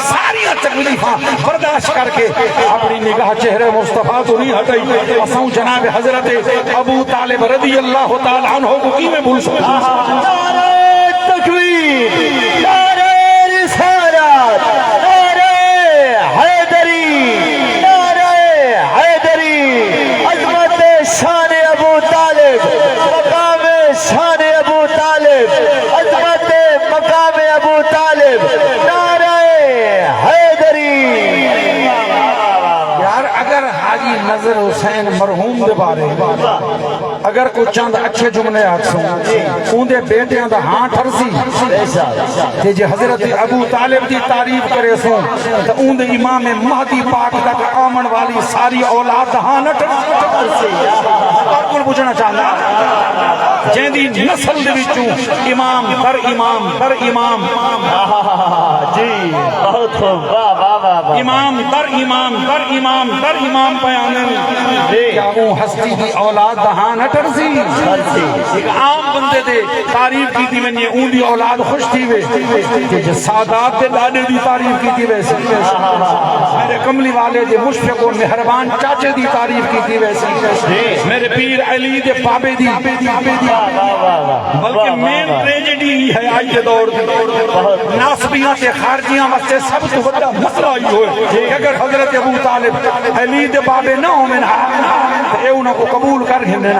ساری تکلیفاں برداشت کر کے اپنی نگاہ چہرے مصطفیٰ تو نہیں ہٹائی، اساں جناب حضرت ابو طالب رضی اللہ تعالیٰ عنہ کو کی میں بھول سکتا نعرہ تکبیر، نعرہ رسالت، نعرہ حیدری، نعرہ حیدری، عظمت شان ابو طالب، مقام شان ابو طالب، عظمت مقام ابو طالب، نعرہ حیدری۔ یار اگر حاجی نظر حسین مرحوم دے بارے اگر کوئی چند اچھے جملے آکسوں اون دے بیٹیاں دا ہاں ٹھرسی تے جے حضرت ابو طالب دی تعریف کرے سوں تو اون دے امام مہدی پاک تک آمن والی ساری اولاد ہاں نہ ٹھرسی، اور کل پوچھنا چاہتا جن دی نسل دے وچوں امام در امام در امام جی بہت خوب واہ واہ واہ واہ امام در امام در امام در امام پیانن کیا وہ ہستی دی اولاد دہاں نہ ٹرسی، ایک عام بندے دے تعریف کی تھی میں نے اون دی اولاد خوش تھی وے کہ جو سادات دے دادے دی تعریف کی تھی ویسے، میرے کملی والے دے مشفق و مہربان چاچے دی تعریف کی تھی ویسے، میرے پیر علی دے بابے دی، بلکہ مین ٹریجڈی ہے آج کے دور دی ناسبیاں تے خارجیاں واسطے سب تو بڑا مسئلہ ہی ہوئے کہ اگر حضرت ابو طالب علی دے بابے نہ ہو من اے انہوں کو قبول کر گھنن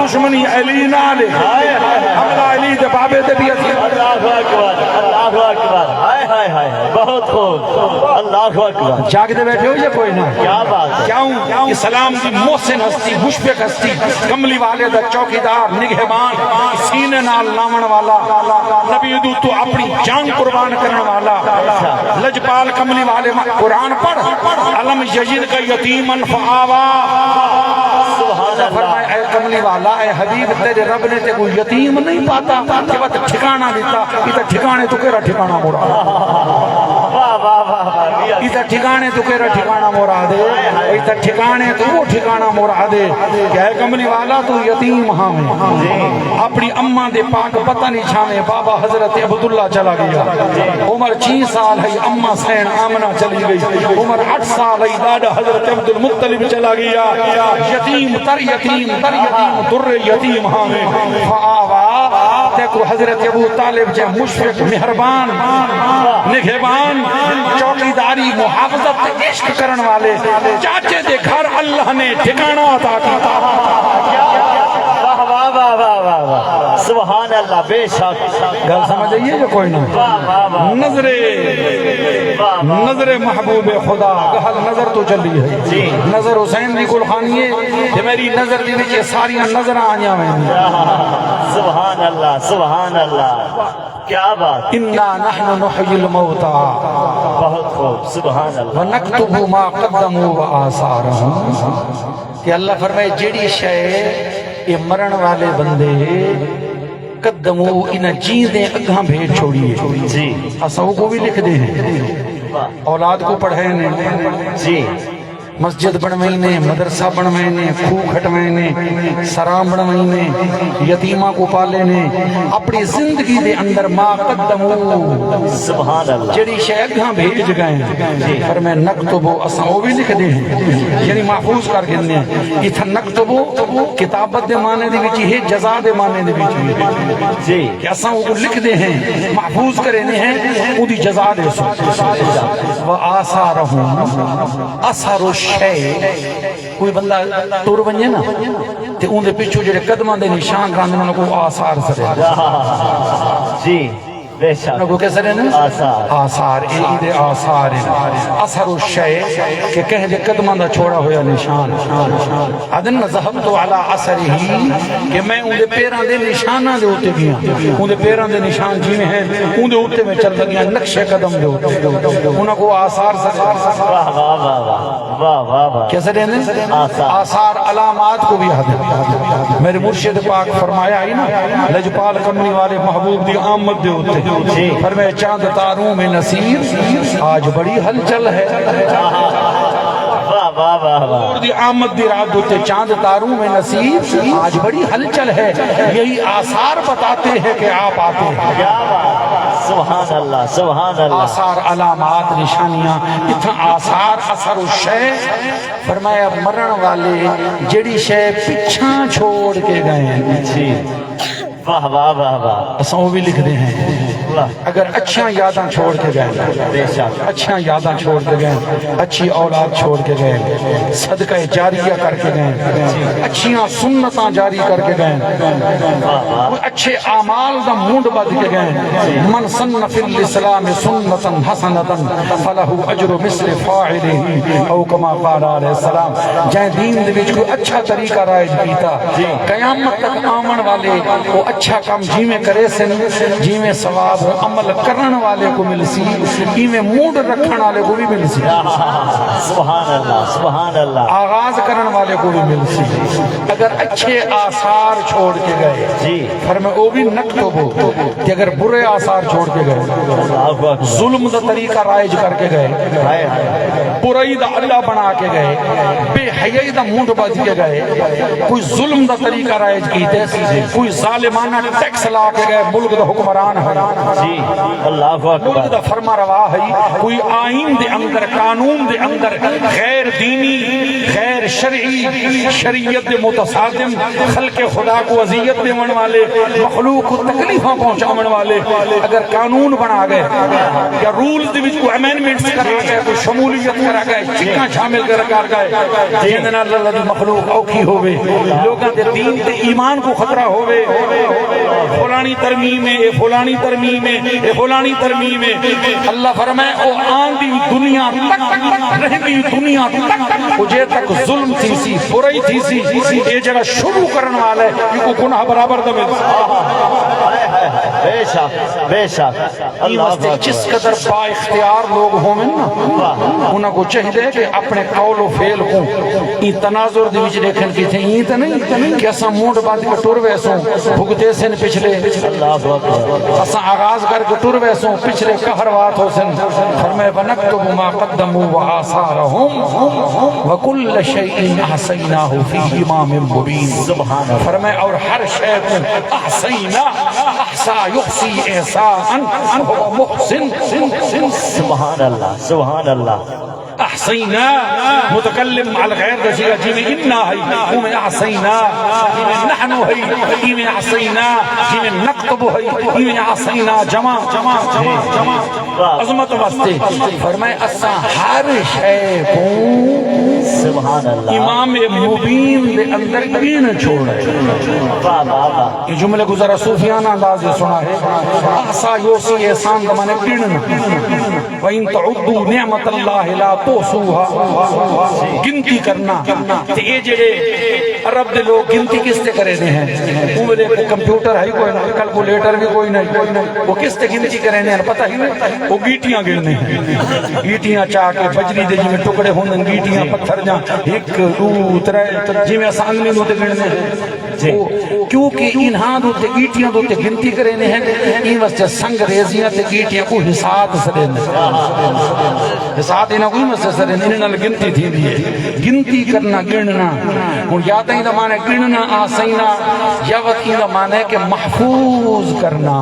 دشمنی علی نہ لے حملہ علی دے بابے دے بھی اچھی اللہ اکبر اللہ اکبر ہائے ہائے ہائے بہت خوب اللہ اکبر جاگ دے بیٹھے ہو یا کوئی نہ کیا بات ہے کیوں اسلام دی محسن ہستی مشفق ہستی کملی والے دا چوکیدار نگہبان سینے نال لاون والا نبی دو تو اپنی جان قربان کرنے والا لجپال کملی والے قرآن پڑھ علم یجد کا یتیمن فآوا فرمائے اے کملی والا اے حبیب تیرے رب نے تے کوئی یتیم نہیں پاتا کہ وہ ٹھکانہ دیتا یہ ٹھکانے تو کیرا ٹھکانہ مورا یہ ٹھکانے تو کیرا ٹھکانہ مورا دے یہ ٹھکانے تو وہ ٹھکانہ مورا دے کہ اے کملی والا تو یتیم ہاں میں اپنی اماں دے پاک پتہ نہیں چھامے بابا حضرت عبداللہ چلا گیا عمر 6 سال ہے اماں سین آمنہ چلی گئی عمر 8 سال ہے دادا حضرت عبد المطلب چلا گیا یتیم تر یتیم در یتیم ہاں میں فآوا دیکھو حضرت ابو طالب جے مشفق مہربان نگہبان چوکیداری محافظت عشق کرن والے چاچے دے گھر اللہ نے ٹھکانہ عطا کیا واہ واہ واہ واہ واہ سبحان اللہ بے شک گل سمجھ آئیے جو کوئی نہ نظرے نظر محبوب خدا گل نظر تو چلی ہے نظر حسین دی گل خانی ہے کہ میری نظر دی وچ ساری نظر آیاں میں سبحان اللہ سبحان اللہ کیا بات انا نحن نحيي الموتى بہت خوب سبحان اللہ ونكتب ما قدموا وآثارهم کہ اللہ فرمائے جیڑی شے یہ مرن والے بندے قدمو انہیں جیندیں اگاں بھیج چھوڑیے جی اساں کو بھی لکھ دے ہیں اولاد کو پڑھے نے جی مسجد بنوائینے مدرسہ بنوائینے کھو کھٹوائینے سرام بنوائینے یتیمہ کو پالے اپنی زندگی دے اندر ما قدمو سبحان اللہ جڑی شاید ہاں بھیج گئے پر میں نکتبو اساں بھی لکھ دے ہیں یعنی محفوظ کر گئے ہیں اتھا نکتبو کتابت دے معنی دے وچی ہے جزا دے معنی دے وچی جی کہ اساں کو لکھ دے ہیں محفوظ کرے ہیں او دی جزا دے سو وآثارہم اثر کوئی بندہ ٹور بنجے نا تے اون دے پیچھے جڑے قدماں دے نشان راندے انہاں کو آثار سرے جی بے شک انہاں کو کیسے رہنے آثار دے آثار اثر الشے کہ کہیں دے قدماں دا چھوڑا ہویا نشان ادن ذهبت علی اثرہ کہ میں اون دے پیراں دے نشاناں دے اوتے گیا اون دے پیراں دے نشان جویں ہیں اون دے اوتے میں چل گیا نقشے قدم دے اوتے انہاں کو آثار سرے واہ واہ واہ واہ واہ واہ کیسے رہنے آثار علامات کو بھی یاد ہے میرے مرشد پاک فرمایا ہی نا لجپال کمنی والے محبوب دی آمد دے ہوتے فرمائے چاند تاروں میں نصیر آج بڑی ہلچل ہے اور دی آمد دی رات ہوتے چاند تاروں میں نصیر آج بڑی ہلچل ہے یہی آثار بتاتے ہیں کہ آپ آتے ہیں سبحان اللہ سبحان اللہ آثار علامات نشانیاں اتنا آثار اثر الشے فرمایا مرن والے جڑی شے پچھاں چھوڑ کے گئے ہیں جی واہ واہ واہ واہ اساں بھی لکھ دے ہیں اگر اچھا یاداں چھوڑ کے گئے اچھا یاداں چھوڑ کے گئے اچھی اولاد چھوڑ کے گئے صدقہ جاریہ کر کے گئے اچھیاں سنتاں جاری کر کے گئے اچھے اعمال دا مونڈ بد کے گئے من سن فی الاسلام سنتا حسنتا فلہ اجر مثل فاعلہ او کما قال علیہ السلام جائیں دین دے وچ کوئی اچھا طریقہ رائج کیتا قیامت تک آمن والے وہ اچھا کام جی میں کرے سن جی میں ثواب عمل کرن والے کو مل سی جی میں موڈ رکھن والے کو بھی مل سی سبحان اللہ سبحان اللہ آغاز کرن والے کو بھی مل سی اگر اچھے آثار چھوڑ کے گئے جی فرمائے او بھی نکتبو کہ اگر برے آثار چھوڑ کے گئے ظلم دا طریقہ رائج کر کے گئے برائی دا اللہ بنا کے گئے بے حیائی دا موڈ باز کے گئے کوئی ظلم دا طریقہ رائج کیتے کوئی ظالمانہ ٹیکس لا کے گئے ملک دا حکمران ہے جی اللہ ملک دا فرما روا ہے کوئی آئین دے اندر قانون دے اندر غیر دینی غیر شرعی شریعت دے متصادم خلق خدا کو اذیت دیون والے مخلوق کو تکلیفاں پہنچاون والے اگر قانون بنا گئے یا رولز دے وچ کوئی امینڈمنٹس کرا گئے کوئی شمولیت کرا گئے چکاں شامل کر گئے جن نال اللہ دی مخلوق اوکھی ہوے لوگاں دے دین تے ایمان کو خطرہ ہوے فلانی ترمیم ہے فلانی ترمیم ہے فلانی ترمیم ہے اللہ فرمائے او آندی دنیا تک رہنی دنیا تک جے تک ظلم تھی سی برائی تھی سی یہ جگہ شروع کرن والا ہے یہ گناہ برابر دے بے شک بے شک اللہ جس قدر با اختیار لوگ ہوں نا انہاں کو چاہیے کہ اپنے قول و فعل کو یہ تناظر دے وچ دیکھن کی تھے یہ تے نہیں کہ اساں موڈ باندھ کے ٹر ویسوں بھگتے سن پچھلے اللہ اکبر اساں آغاز کر کے ٹر ویسوں پچھلے قہروات ہو سن فرمائے ونکتب ما قدموا وآثارهم وكل شيء احصيناه في امام مبين سبحان اللہ فرمائے اور ہر شے کو احصینا احصا یحصی احسان هو محسن سبحان اللہ سبحان اللہ احصینا متکلم على غیر دسیگا جی میں اننا ہے ہم احصینا جی میں نحن ہے جی میں احصینا جی میں نکتب ہے جی میں احصینا جمع عظمت واسطے فرمائے اساں ہر شے کو سبحان اللہ امام مبین دے اندر گین چھوڑے واہ واہ واہ یہ جملے کو ذرا صوفیانہ انداز سے سنا ہے احسا یوسی احسان زمانے گننا وَإِن تَعُدُّوا نِعْمَةَ اللَّهِ لَا تُحْصُوهَا گنتی کرنا تے یہ جڑے عرب دے لوگ گنتی کس تے کرے دے ہیں وہ لے کمپیوٹر ہے کوئی نہ کیلکولیٹر بھی کوئی نہیں وہ کس تے گنتی کرے دے ہیں پتہ ہی نہیں وہ گیٹیاں گرنے ہیں گیٹیاں چاہ کے بجری دے جی میں ٹکڑے ہوندن گیٹیاں پتھر جاں ایک دو ترے جی میں آسانگلی دو تے گرنے ہیں کیونکہ انہاں دو تے گیٹیاں دو تے گنتی کرے دے ہیں این واسطے سنگ ریزیاں تے گیٹیاں کو حساب سرے حساب انہاں کوئی مسئلہ سرے انہاں گنتی تھی دیئے گنتی کرنا گرنا اور یاد ہی دا معنی گرنا آسینا یا وقت ہی دا معنی ہے کہ محفوظ کرنا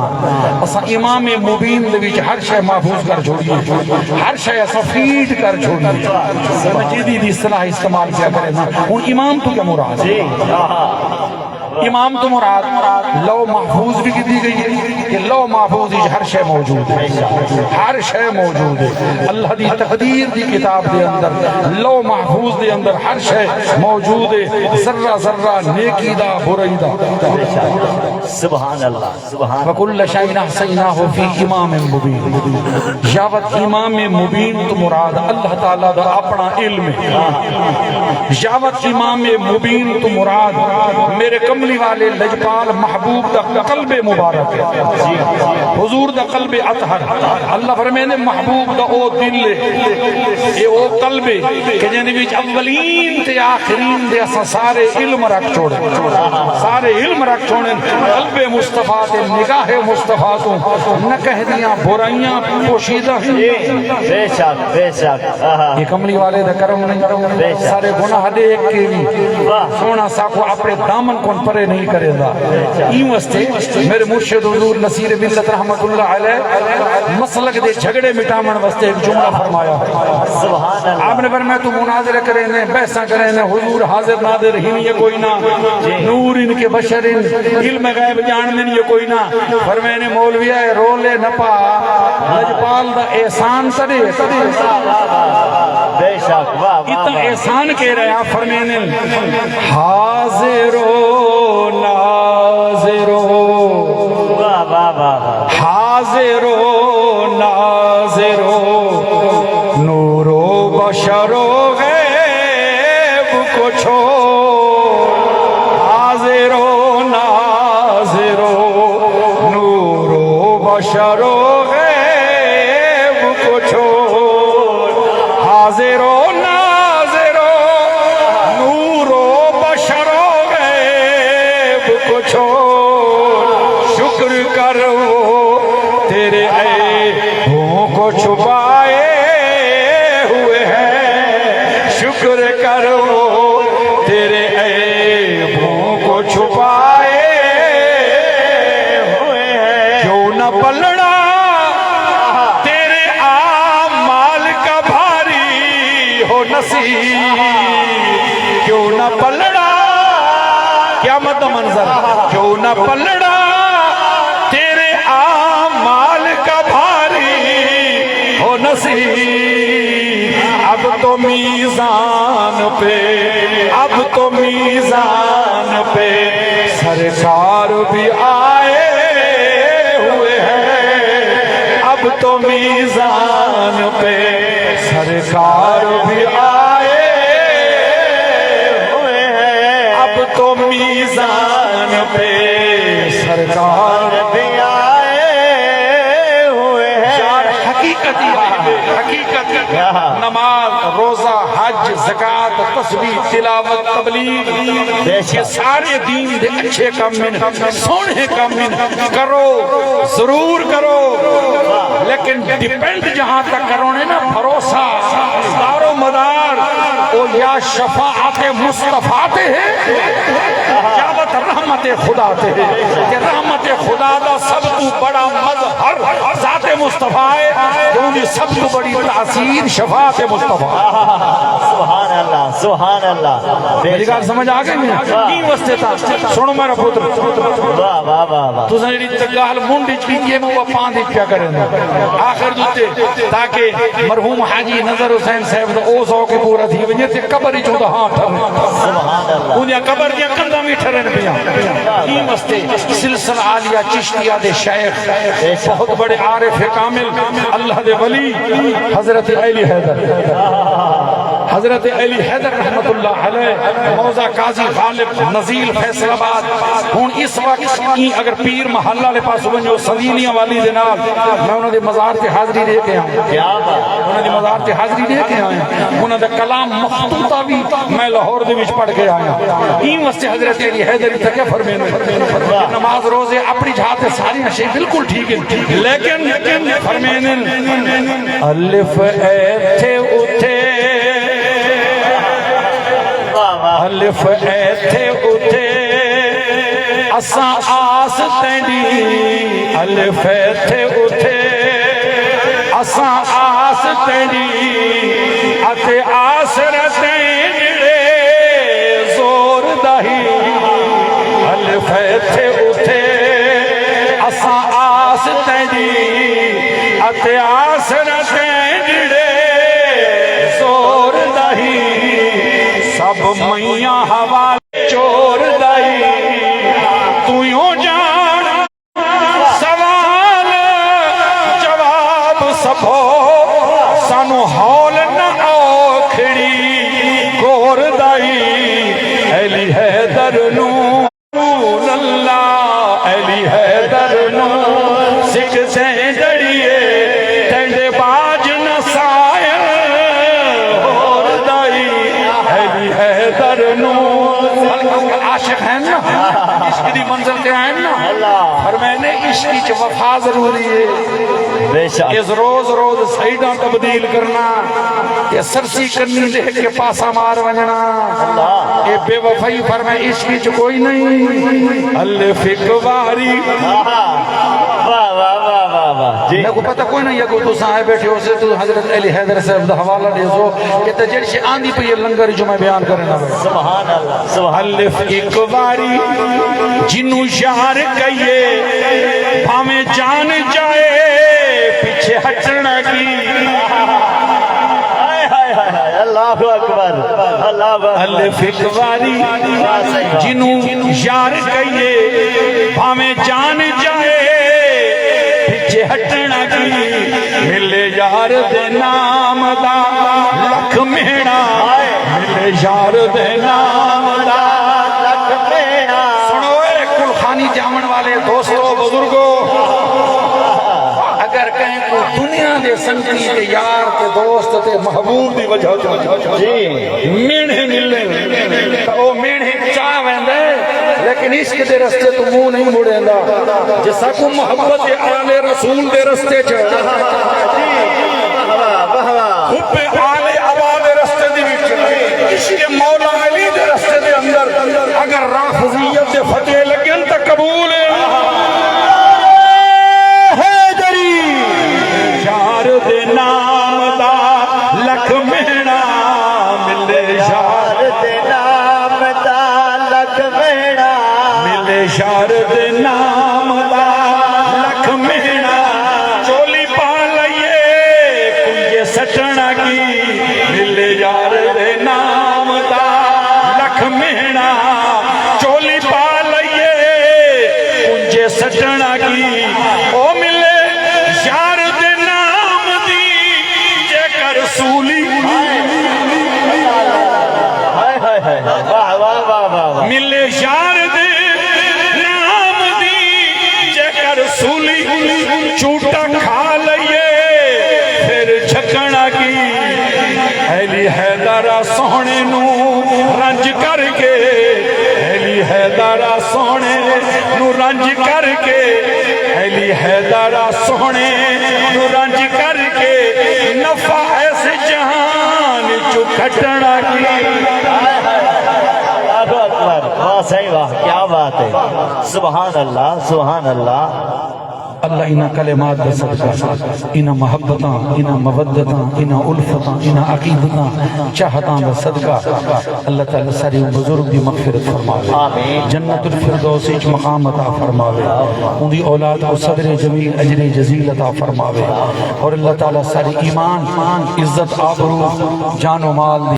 اسا امام مبین دے وچ ہر شے محفوظ کر چھوڑیے ہر شے اسا فیڈ کر چھوڑیے مجیدی دی اصطلاح استعمال کیا کرے نا اور امام تو کیا مراد ہے امام تو مراد لو محفوظ بھی دی گئی ہے کہ لو محفوظ ہر شے موجود ہے ہر شے موجود ہے اللہ دی تقدیر دی کتاب دے اندر لو محفوظ دے اندر ہر شے موجود ہے ذرہ ذرہ نیکی دا برائی دا سبحان اللہ سبحان وَكُلَّ شَيْءٍ أَحْصَيْنَاهُ فِي إِمَامٍ مُبِينٍ یاوت امام مبین تو مراد اللہ تعالیٰ دا اپنا علم ہے یاوت امام مبین تو مراد میرے کملی والے لجپال محبوب دا قلب مبارک ہے حضور دا قلب اطہر اللہ فرمینے محبوب دا او دل اے او قلب کہ جنہی بیچ اولین تے آخرین دے اسا سارے علم رکھ چھوڑے سارے علم رکھ چھوڑے قلب مصطفیٰ تے نگاہ مصطفیٰ تو نہ کہہ دیاں برائیاں پوشیدہ ہیں بے شک بے شک یہ کملی والے دا کرم نہیں سارے گناہ دے ایک کے لیے سونا سا کو اپنے دامن کون پرے نہیں کرے دا این واسطے میرے مرشد حضور نصیر ملت رحمت اللہ علیہ مسلک دے جھگڑے مٹامن واسطے ایک جملہ فرمایا سبحان اللہ آپ نے فرمایا تو مناظرہ کریں نے بحثاں کریں نے حضور حاضر ناظر ہی نہیں کوئی نہ نور ان کے بشر علم غیب جان میں نہیں کوئی نہ فرمانے مولوی ہے رولے نپا لجپال دا احسان ترے بے شک واہ واہ اتنا احسان کہہ رہے ہیں فرمانے حاضر و ناظر واہ واہ واہ حاضر و ناظر نور و بشر و غیب کو چھوڑ حاضر و ناظر نور و بشر و غیب کو چھوڑ حاضر و ناظر نور و بشر و غیب کو چھوڑ شکر کرو تیرے عیبوں کو چھپائے ہوئے ہیں شکر کرو تیرے عیبوں کو چھپائے ہوئے ہیں کیوں نہ پلڑا تیرے اعمال کا بھاری ہو نصیب کیوں نہ پلڑا قیامت کا منظر کیوں نہ پلڑا تیرے اعمال کا بھاری ہو نصیب اب تو میزان پہ اب تو میزان پہ سرکار بھی آئے ہوئے ہیں اب تو میزان پہ سرکار بھی آئے ہوئے ہیں اب تو میزان پہ سرکار بھی آئے ہوئے ہیں حقیقت نماز روزہ حج زکاة تسبیح تلاوت تبلیغ یہ سارے دین دے اچھے کام میں سونے کام میں کرو ضرور کرو لیکن ڈیپینڈ جہاں تک کرونے نا بھروسہ دار و مدار او یا شفاعت مصطفیٰ تے ہے یا بات رحمت خدا تے ہے کہ رحمت خدا دا سب تو بڑا مظہر ذات مصطفیٰ ہے کیونکہ سب تو بڑی تاثیر شفاعت مصطفیٰ سبحان اللہ سبحان اللہ میری گل سمجھ آ گئی کی واسطے تھا سنو میرا پتر واہ واہ واہ واہ تساں جڑی گل منڈ وچ کی میں وہ پاندی پیا کرن آخر دوتے تاکہ مرحوم حاجی نظر حسین صاحب دا او سو کے پورا تھی ونجے تے قبر وچ ہوندا ہاں ٹھرے سبحان اللہ اونیا قبر دی کنڈاں وی ٹھرن پیا کی واسطے سلسلہ عالیہ چشتیہ دے شیخ بہت بڑے عارف کامل اللہ دے ولی حضرت علی حیدر حضرت علی حیدر رحمت اللہ علیہ موضع قاضی غالب نزیل فیصل آباد ہن اس وقت اگر پیر محلہ لے پاس ونجو سویلیاں والی دے نال میں انہاں دے مزار تے حاضری دے کے آیا کیا بات انہاں دے مزار تے حاضری دے کے آیا انہاں دا کلام مخطوطہ بھی میں لاہور دے وچ پڑھ کے آیا این واسطے حضرت علی حیدر تے کیا فرمینے نماز روزے اپنی جہاد تے ساری شے بالکل ٹھیک ہے لیکن فرمینے الف اے تھے اٹھے الف اے تھے اٹھے اساں آس تینڈی الف اے تھے اٹھے اساں آس تینڈی اتے آس رتیں جڑے زور دہی الف اے تھے اٹھے اساں آس تینڈی اتے آس رتیں جڑے زور دہی سب میاں حوالے چور دائی تو یوں جان سوال جواب سبھو سانو ہول نہ اوکھڑی کور دائی علی حیدر نو اللہ علی حیدر نو سکھ سے جڑیے ٹنڈے باج نہ سائل ہور دائی علی حیدر نو عاشق ہیں نا عشق دی منزل کے ہیں نا فرمانے عشق کی وفا ضروری ہے بے شک اس روز روز سائیڈاں تبدیل کرنا یہ سرسی کرنی دے کے پاسا مار ونجنا اے بے وفائی فرمائے عشق کی کوئی نہیں الف اکواری واہ واہ واہ واہ واہ جی میں کو پتہ کوئی نہیں ہے تو سائے بیٹھے ہو سے تو حضرت علی حیدر صاحب دا حوالہ دے سو کہ تجھے سے آندھی پہ یہ لنگر جو میں بیان کرنا ہے سبحان اللہ سبحان الف اکواری جنو یار کہیے پامیں جان جائے پیچھے ہٹنا کی اللہ اکبر اللہ اکبر الف اکواری جنو یار کہیے پامیں جان جائے پیچھے ہٹنا کی ملے یار دے نام دا لکھ مہنا ملے یار دے نام دا لکھ مہنا سنو اے کل خانی جامن والے دوستو بزرگو اگر کہیں کو دنیا دے سنگی تے یار تے دوست تے محبوب دی وجہ جی میڑے ملے تو او میڑے چاہ ویندے لیکن عشق دے رستے تو منہ نہیں مڑے دا جسا کو محبت آل رسول دے رستے چاہ حب آل عبا دے رستے دی وچ عشق مولا علی دے رستے دے اندر اگر رافضیت دے فتح لگن تا قبول ہے یار دے نام دا لکھ مہنا ملے یار دے نام دا لکھ مہنا ملے یار دے نام دا لکھ مہنا چولی پا لئیے کنجے سٹنا کی ملے یار دے نام دا لکھ مہنا چولی پا لئیے کنجے سٹنا کی او ملے یار دے نام دی جے کر سولی واہ واہ واہ واہ ملے یار دے نام دی جے کر سولی چوٹا کھا لئیے پھر جھکنا کی علی حیدر سونے نو رنج کر کے علی حیدر سونے نو رنج کر کے علی حیدر سونے نو رنج کر کے نفع اس جہان چو کھٹنا کی واہ صحیح واہ کیا بات ہے سبحان اللہ سبحان اللہ اللہ انہاں کلمات دا صدقہ انہاں محبتاں انہاں مودتاں انہاں الفتاں انہاں عقیدتاں چاہتاں دا صدقہ اللہ تعالیٰ ساری بزرگ دی مغفرت فرماوے، جنت الفردوس وچ مقام عطا فرماوے، ان دی اولاد کو صبر جمیل اجر جزیل عطا فرماوے، اور اللہ تعالیٰ ساری ایمان عزت آبرو جان و مال